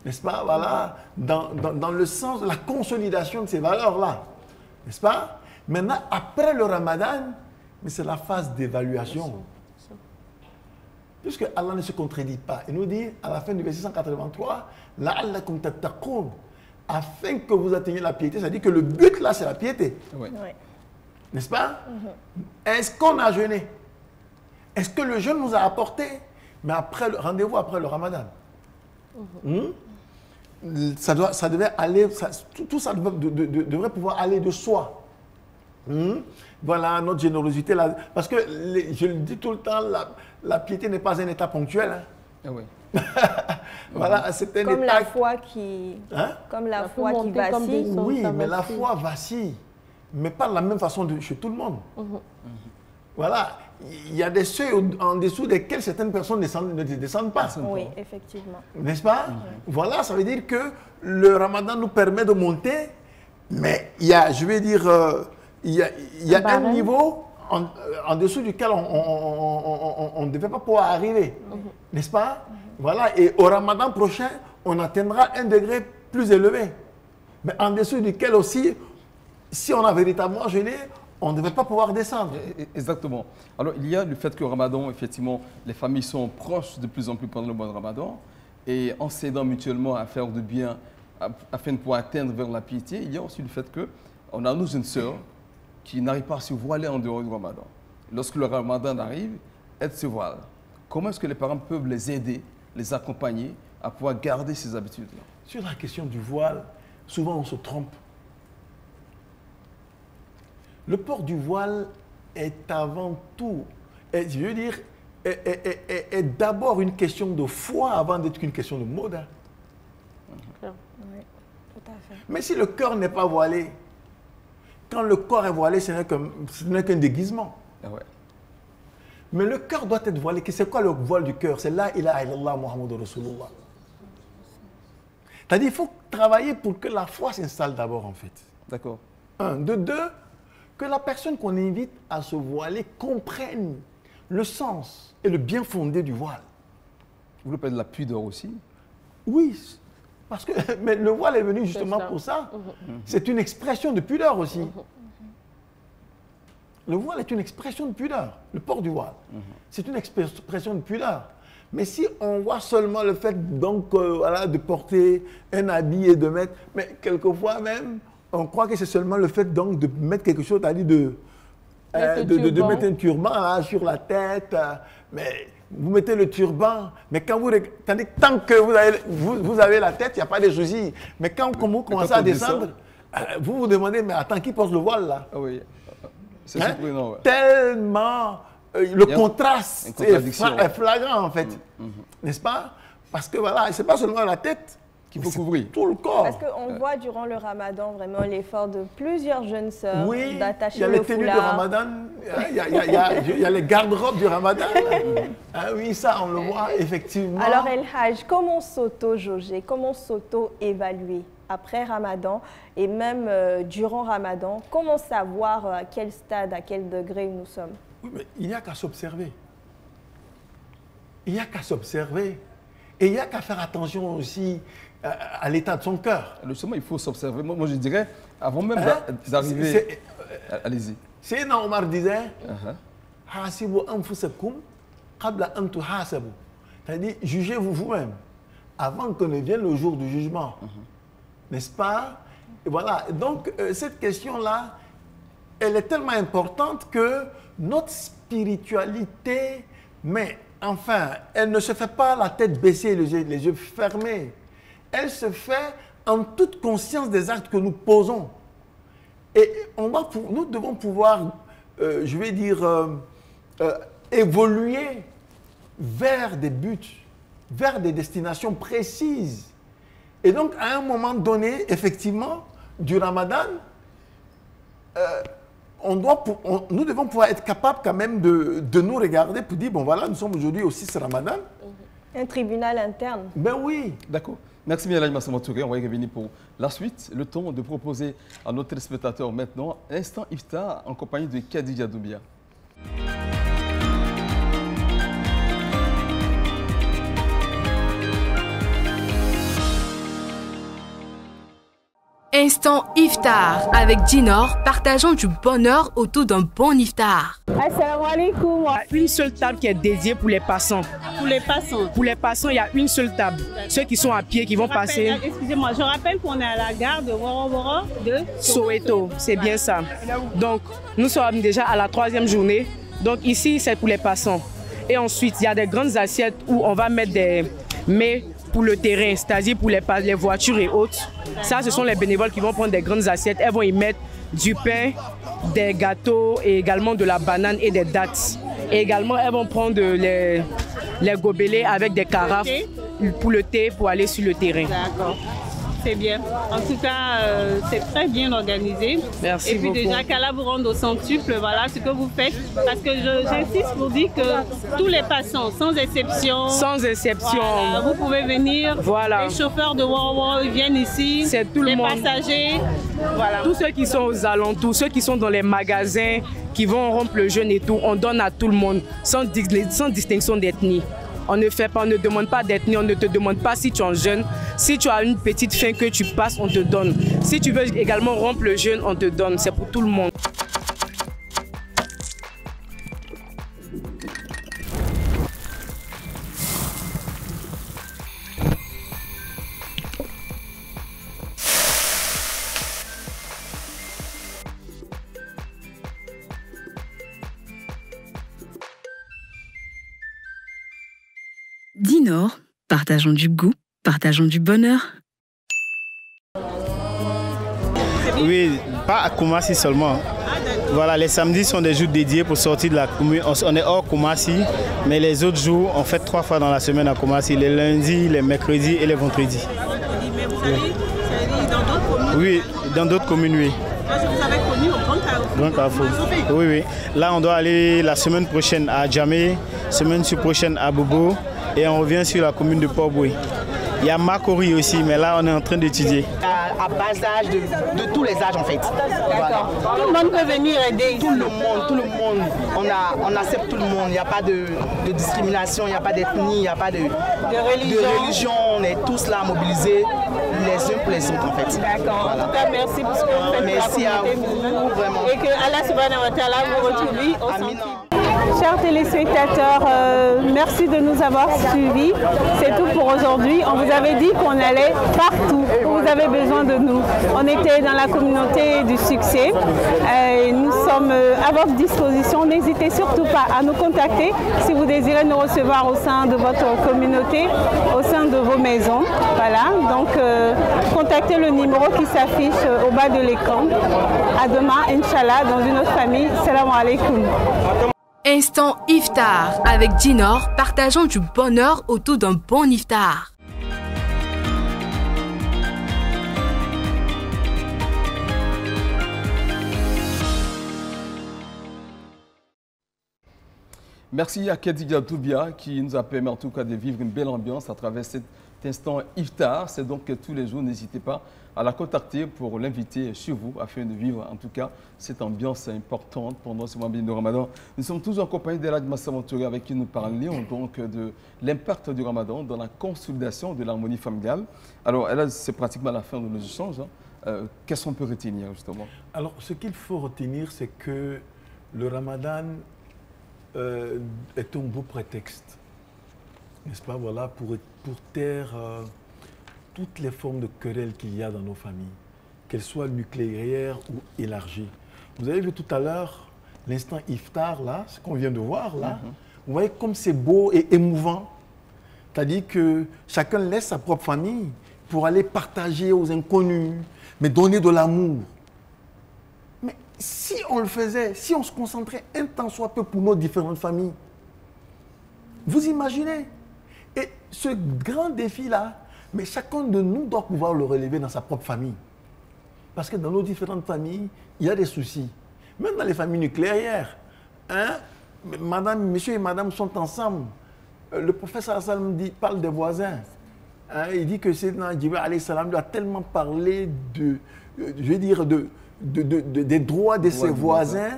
N'est-ce pas? Voilà, dans le sens de la consolidation de ces valeurs-là. N'est-ce pas? Maintenant, après le Ramadan, c'est la phase d'évaluation. Puisque Allah ne se contredit pas. Il nous dit, à la fin du verset 183, « La'allakum tattaqoun » afin que vous atteigniez la piété. Ça dit que le but, là, c'est la piété. Oui. N'est-ce pas? Est-ce qu'on a jeûné? Est-ce que le jeûne nous a apporté? Mais après, rendez-vous après le Ramadan. Ça devait aller, tout ça devrait pouvoir aller de soi. Voilà notre générosité. Parce que, je le dis tout le temps, la piété n'est pas un état ponctuel. Hein. Ah oui. Voilà, c'est un comme état... la foi qui, comme la foi qui vacille. Oui, mais la foi vacille. Mais pas de la même façon chez tout le monde. Voilà, il y a des seuils en dessous desquels certaines personnes ne descendent pas. Oui, effectivement. N'est-ce pas? Voilà, ça veut dire que le Ramadan nous permet de monter, mais il y a, je vais dire, il y a un niveau en dessous duquel on ne devait pas pouvoir arriver. N'est-ce pas? Voilà, et au Ramadan prochain, on atteindra un degré plus élevé. Mais en dessous duquel aussi, si on a véritablement jeûné, on ne devait pas pouvoir descendre. Exactement. Alors, il y a le fait que Ramadan, effectivement, les familles sont proches de plus en plus pendant le mois de Ramadan. Et en s'aidant mutuellement à faire du bien, afin de pouvoir atteindre vers la piété, il y a aussi le fait qu'on a nos jeunes sœurs qui n'arrivent pas à se voiler en dehors du Ramadan. Lorsque le Ramadan arrive, elles se voilent. Comment est-ce que les parents peuvent les aider, les accompagner à pouvoir garder ces habitudes-là? Sur la question du voile, souvent on se trompe. Le port du voile est avant tout, je veux dire, est d'abord une question de foi avant d'être une question de mode. Hein. Oui, tout à fait. Mais si le cœur n'est pas voilé, quand le corps est voilé, ce n'est qu'un déguisement. Ah ouais. Mais le cœur doit être voilé. C'est quoi le voile du cœur? C'est la ilaha illallah Muhammadur Rasulullah. C'est-à-dire qu'il faut travailler pour que la foi s'installe d'abord, en fait. D'accord. Un. De deux, que la personne qu'on invite à se voiler comprenne le sens et le bien fondé du voile. Vous le parlez de la pudeur aussi? Oui, parce que mais le voile est venu justement pour ça. C'est une expression de pudeur aussi. Le voile est une expression de pudeur, le port du voile. C'est une expression de pudeur. Mais si on voit seulement le fait donc, voilà, de porter un habit et de mettre... Mais quelquefois même, on croit que c'est seulement le fait donc de mettre quelque chose, c'est-à-dire de mettre un turban là, sur la tête. Mais vous mettez le turban, mais quand vous... Tant que vous avez la tête, il n'y a pas de souci. Mais quand vous commencez à descendre, vous vous demandez, mais attends, qui porte le voile là? Oui, c'est surprenant. Ouais. Tellement... le contraste est flagrant en fait, n'est-ce pas? Parce que voilà, c'est pas seulement la tête qu'il faut couvrir, tout le corps. Parce qu'on voit durant le ramadan vraiment l'effort de plusieurs jeunes sœurs d'attacher le foulard. Il y a les tenues du ramadan, il y a les garde-robes du ramadan. Ah oui, ça on le voit effectivement. Alors El Hadj, comment s'auto-jauger, comment s'auto-évaluer après Ramadan et même durant Ramadan? Comment savoir à quel stade, à quel degré nous sommes? Oui, mais il n'y a qu'à s'observer. Il n'y a qu'à s'observer. Et il n'y a qu'à faire attention aussi à l'état de son cœur. Justement, il faut s'observer. Moi, je dirais, avant même d'arriver... Allez-y. C'est Omar disait, Hasibu anfusakum qabla an tuhasabu. C'est-à-dire, jugez-vous vous-même avant que ne vienne le jour du jugement. N'est-ce pas? Et voilà. Donc, cette question-là, elle est tellement importante que notre spiritualité, mais enfin, elle ne se fait pas la tête baissée, les yeux fermés. Elle se fait en toute conscience des actes que nous posons. Et nous devons pouvoir, je vais dire, évoluer vers des buts, vers des destinations précises. Et donc, à un moment donné, effectivement, du Ramadan, nous devons pouvoir être capables quand même de nous regarder pour dire, bon voilà, nous sommes aujourd'hui au 6 Ramadan. Un tribunal interne. Ben oui. D'accord. Merci bien, Alain Massama Touré. On va y revenir pour la suite. Le temps de proposer à nos téléspectateurs maintenant Instant Iftar en compagnie de Khadija Doumbia. Instant Iftar avec Dinor, partageons du bonheur autour d'un bon iftar. Assalamu alaikum. Il y a une seule table qui est dédiée pour les passants. Pour les passants? Pour les passants, il y a une seule table. Ceux qui sont à pied, qui vont passer. Excusez-moi, je rappelle qu'on est à la gare de Woro de Soweto. C'est bien ça. Donc, nous sommes déjà à la 3e journée. Donc ici, c'est pour les passants. Et ensuite, il y a des grandes assiettes où on va mettre des mets pour le terrain, c'est-à-dire pour les voitures et autres. Ça, ce sont les bénévoles qui vont prendre des grandes assiettes. Elles vont y mettre du pain, des gâteaux et également de la banane et des dattes. Et également, elles vont prendre les gobelets avec des carafes pour le thé pour aller sur le terrain. D'accord. C'est bien. En tout cas, c'est très bien organisé. Merci et puis beaucoup. déjà qu'Allah vous rende au centuple, voilà ce que vous faites. Parce que j'insiste pour dire que tous les passants, sans exception. Sans exception. Voilà, vous pouvez venir. Voilà. Les chauffeurs de Woro viennent ici. C'est tout le monde. Les passagers. Voilà. Tous ceux qui sont aux alentours, ceux qui sont dans les magasins, qui vont rompre le jeûne et tout, on donne à tout le monde, sans distinction d'ethnie. On ne fait pas, on ne demande pas d'ethnie, on ne te demande pas si tu es jeune. Si tu as une petite faim que tu passes, on te donne. Si tu veux également rompre le jeûne, on te donne. C'est pour tout le monde. Dinor, partageons du goût, partageons du bonheur. Oui, pas à Koumassi seulement. Voilà, les samedis sont des jours dédiés pour sortir de la commune. On est hors Koumassi, mais les autres jours, on fait 3 fois dans la semaine à Koumassi, les lundis, les mercredis et les vendredis. Mais vous allez dans d'autres communes? Oui, dans d'autres communes, oui. Vous avez connu au Grand Carrefour? Grand Carrefour. Oui, oui. Là, on doit aller la semaine prochaine à Djamé, semaine prochaine à Bobo, et on revient sur la commune de Port-Boué. Il y a Makori aussi, mais là, on est en train d'étudier. à bas âge, de tous les âges en fait. D'accord. Voilà. Tout le monde peut venir aider. Tout le monde. On accepte tout le monde. Il n'y a pas de discrimination, il n'y a pas d'ethnie, il n'y a pas de religion. On est tous là mobilisés les uns pour les autres en fait. D'accord. Voilà. En tout cas, merci pour ce que vous faites. Merci à vous, vraiment. Et que Allah subhanahu wa ta'ala vous retrouve au centre. Chers téléspectateurs, merci de nous avoir suivis. C'est tout pour aujourd'hui. On vous avait dit qu'on allait partout où vous avez besoin de nous. On était dans la communauté du succès. Nous sommes à votre disposition. N'hésitez surtout pas à nous contacter si vous désirez nous recevoir au sein de votre communauté, au sein de vos maisons. Voilà, donc contactez le numéro qui s'affiche au bas de l'écran. À demain, Inch'Allah, dans une autre famille. Salam alaikum. Instant Iftar avec Dinor, partageons du bonheur autour d'un bon iftar. Merci à Khadija Toubia qui nous a permis en tout cas de vivre une belle ambiance à travers cet instant Iftar. C'est donc que tous les jours, n'hésitez pas à la contacter pour l'inviter chez vous afin de vivre en tout cas cette ambiance importante pendant ce mois béni de Ramadan. Nous sommes tous en compagnie d'Elhadj Massamontouré avec qui nous parlions donc de l'impact du Ramadan dans la consolidation de l'harmonie familiale. Alors Elhadj, c'est pratiquement la fin de nos échanges. Qu'est-ce qu'on peut retenir justement? Alors ce qu'il faut retenir, c'est que le Ramadan est un beau prétexte, n'est-ce pas, voilà, pour taire toutes les formes de querelles qu'il y a dans nos familles, qu'elles soient nucléaires ou élargies. Vous avez vu tout à l'heure l'instant Iftar, là, ce qu'on vient de voir, là. Vous voyez comme c'est beau et émouvant. C'est-à-dire que chacun laisse sa propre famille pour aller partager aux inconnus, mais donner de l'amour. Mais si on le faisait, si on se concentrait un tant soit peu pour nos différentes familles, vous imaginez? Et ce grand défi-là, mais chacun de nous doit pouvoir le relever dans sa propre famille. Parce que dans nos différentes familles, il y a des soucis. Même dans les familles nucléaires, hein, monsieur et madame sont ensemble. Le prophète sallam parle des voisins. Hein, il dit que Sayyidina Jibril alayhi salam lui a tellement parlé des droits de ses voisins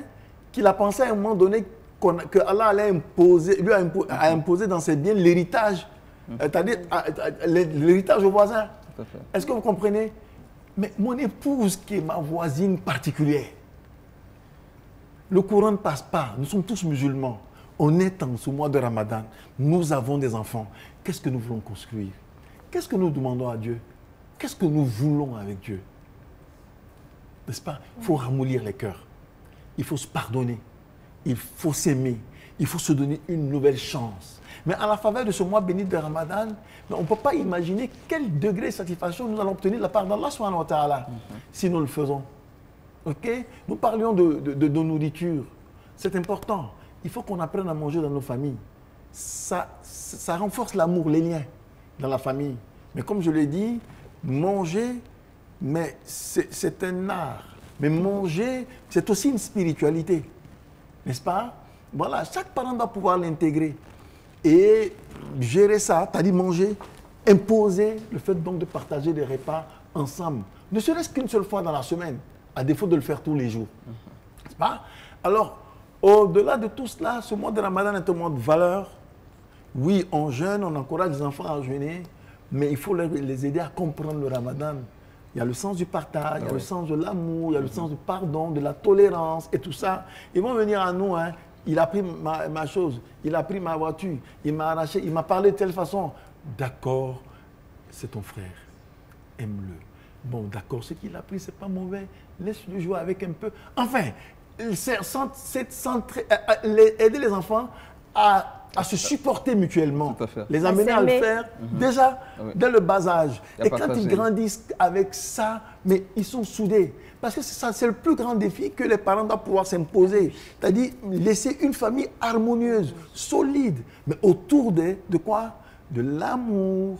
qu'il a pensé à un moment donné que Allah allait imposer, lui a imposé dans ses biens l'héritage. C'est-à-dire l'héritage aux voisins. Est-ce que vous comprenez? Mais mon épouse qui est ma voisine particulière, le Coran ne passe pas. Nous sommes tous musulmans. On est en ce mois de Ramadan. Nous avons des enfants. Qu'est-ce que nous voulons construire? Qu'est-ce que nous demandons à Dieu? Qu'est-ce que nous voulons avec Dieu? N'est-ce pas? Il faut ramollir les cœurs. Il faut se pardonner. Il faut s'aimer. Il faut se donner une nouvelle chance. Mais à la faveur de ce mois béni de Ramadan, on ne peut pas imaginer quel degré de satisfaction nous allons obtenir de la part d'Allah subhanahu wa ta'ala si nous le faisons. Ok? Nous parlions de nourriture. C'est important. Il faut qu'on apprenne à manger dans nos familles. Ça renforce l'amour, les liens dans la famille. Mais comme je l'ai dit, manger, mais c'est un art. Mais manger, c'est aussi une spiritualité. N'est-ce pas? Voilà, chaque parent doit pouvoir l'intégrer. Et gérer ça, c'est-à-dire manger, imposer le fait donc de partager des repas ensemble. Ne serait-ce qu'une seule fois dans la semaine, à défaut de le faire tous les jours. N'est-ce pas? Alors, au-delà de tout cela, ce mois de Ramadan est un mois de valeur. Oui, on jeûne, on encourage les enfants à jeûner, mais il faut les aider à comprendre le Ramadan. Il y a le sens du partage, il y a le sens de l'amour, il y a le sens du pardon, de la tolérance et tout ça. Ils vont venir à nous, hein. Il a pris ma chose, il a pris ma voiture, il m'a arraché, il m'a parlé de telle façon. D'accord, c'est ton frère, aime-le. Bon, d'accord, ce qu'il a pris, c'est pas mauvais, laisse-le jouer avec un peu. Enfin, aider les enfants à se supporter mutuellement, les amener à le faire déjà dès le bas âge. Et quand ils grandissent avec ça, mais ils sont soudés. Parce que c'est le plus grand défi que les parents doivent pouvoir s'imposer. C'est-à-dire laisser une famille harmonieuse, solide, mais autour de quoi? De l'amour,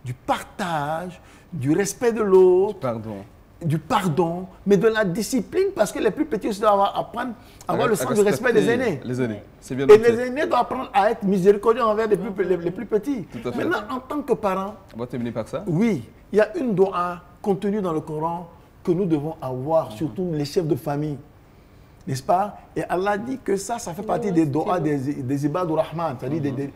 du partage, du respect de l'autre, du pardon, mais de la discipline, parce que les plus petits aussi doivent apprendre à avoir le sens du respect des aînés. Les aînés, c'est bien. Et les aînés doivent apprendre à être miséricordieux envers les plus petits. Maintenant, en tant que parent, on va terminer par ça. Oui, il y a une doua contenu dans le Coran que nous devons avoir, surtout les chefs de famille. N'est-ce pas? Et Allah dit que ça fait partie des doigts des ibad rahman, c'est-à-dire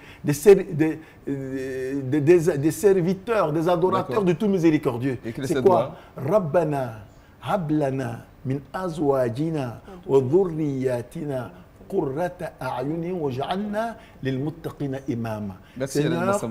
des serviteurs, des adorateurs de tout miséricordieux. C'est quoi? Rabbana, hablana, min azwajina, wa dhurriyatina, qurrata a'yunin wa ja'alna lil muttaqina imama. Seigneur,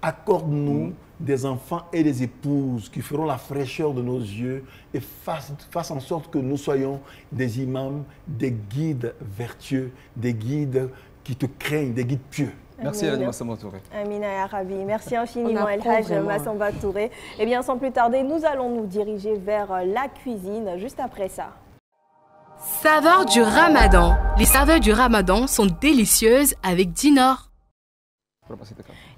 accorde-nous des enfants et des épouses qui feront la fraîcheur de nos yeux et fassent en sorte que nous soyons des imams, des guides vertueux, des guides qui te craignent, des guides pieux. Merci El Hadj Massamba Touré. Amina ya Rabbi. Merci infiniment El Hadj Massamba Touré. Eh bien, sans plus tarder, nous allons nous diriger vers la cuisine juste après ça. Saveurs du Ramadan. Les saveurs du Ramadan sont délicieuses avec Dinor.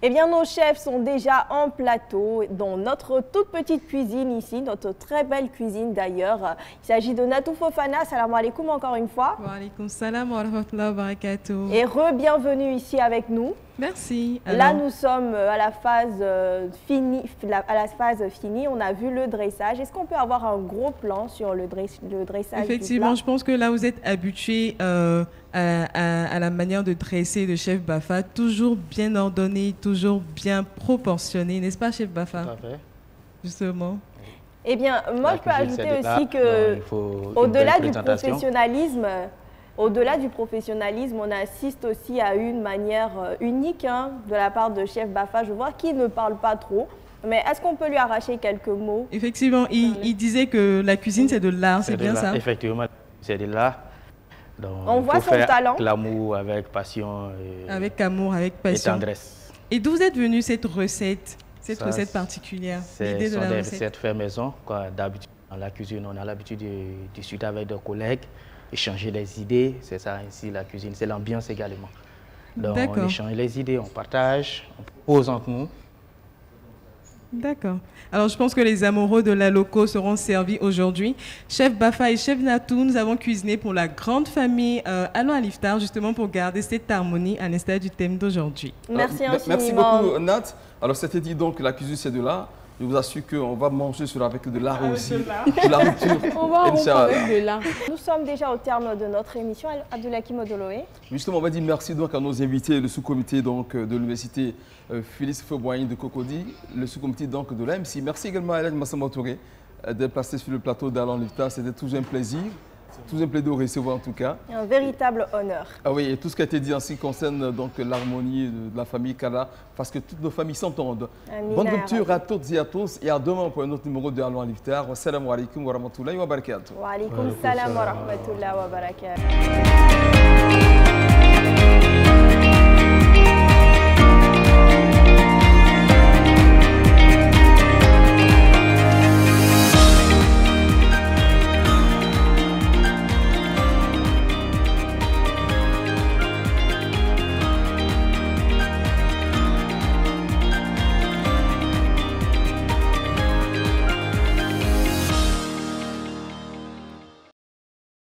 Eh bien, nos chefs sont déjà en plateau dans notre toute petite cuisine ici, notre très belle cuisine d'ailleurs. Il s'agit de Natou Fofana. Salam alaikum encore une fois. Wa alaikum salam wa rahmatullahi wa barakatuh. Et re-bienvenue ici avec nous. Merci. Là, nous sommes à la phase finie. On a vu le dressage. Est-ce qu'on peut avoir un gros plan sur le dressage? Effectivement, je pense que là, vous êtes habitué à la manière de dresser de Chef Bafa, toujours bien ordonné, toujours bien proportionné, n'est-ce pas, Chef Bafa? Tout à fait. Justement. Eh bien, moi, je peux ajouter aussi que, au-delà du professionnalisme, on assiste aussi à une manière unique de la part de Chef Bafa. Je vois qu'il ne parle pas trop. Mais est-ce qu'on peut lui arracher quelques mots? Effectivement, il disait que la cuisine, c'est de l'art, c'est bien ça? Effectivement, c'est de l'art. Donc, on voit son talent. Avec l'amour, avec passion. Avec amour, avec passion. Et tendresse. Et d'où est venue cette recette particulière? L'idée de la recette. C'est des recettes fait maison. D'habitude, dans la cuisine, on a l'habitude de discuter avec des collègues, échanger les idées. C'est ça, ici, la cuisine. C'est l'ambiance également. Donc, on échange les idées, on partage, on pose entre nous. D'accord. Alors, je pense que les amoureux de la loco seront servis aujourd'hui. Chef Bafa et Chef Natou, nous avons cuisiné pour la grande famille Allons à l'Iftar, justement pour garder cette harmonie à l'instar du thème d'aujourd'hui. Merci infiniment. Merci beaucoup, Nat. Alors, c'était dit donc que la cuisine, c'est de là. Je vous assure qu'on va manger avec de l'art aussi. De la rupture. On va avec de l'art. Nous sommes déjà au terme de notre émission. Abdoulakim Odoloé. Justement, on va dire merci donc à nos invités, le sous-comité donc de l'université Félix Houphouët-Boigny de Cocody, le sous-comité donc de l'AMC. Merci également à El Hadj Massamba Touré d'être placé sur le plateau d'Allons à l'Iftar. C'était toujours un plaisir. Toujours un plaisir de recevoir en tout cas. Un véritable honneur. Ah oui, et tout ce qui a été dit en ce qui concerne donc l'harmonie de la famille Kala, parce que toutes nos familles s'entendent. Bonne rupture à toutes et à tous et à demain pour un autre numéro de Allons à l'Iftar. Wassalamu alaikum wa rahmatullahi wa barakatuh. Wa alaikum salam wa rahmatullahi wa barakatuh.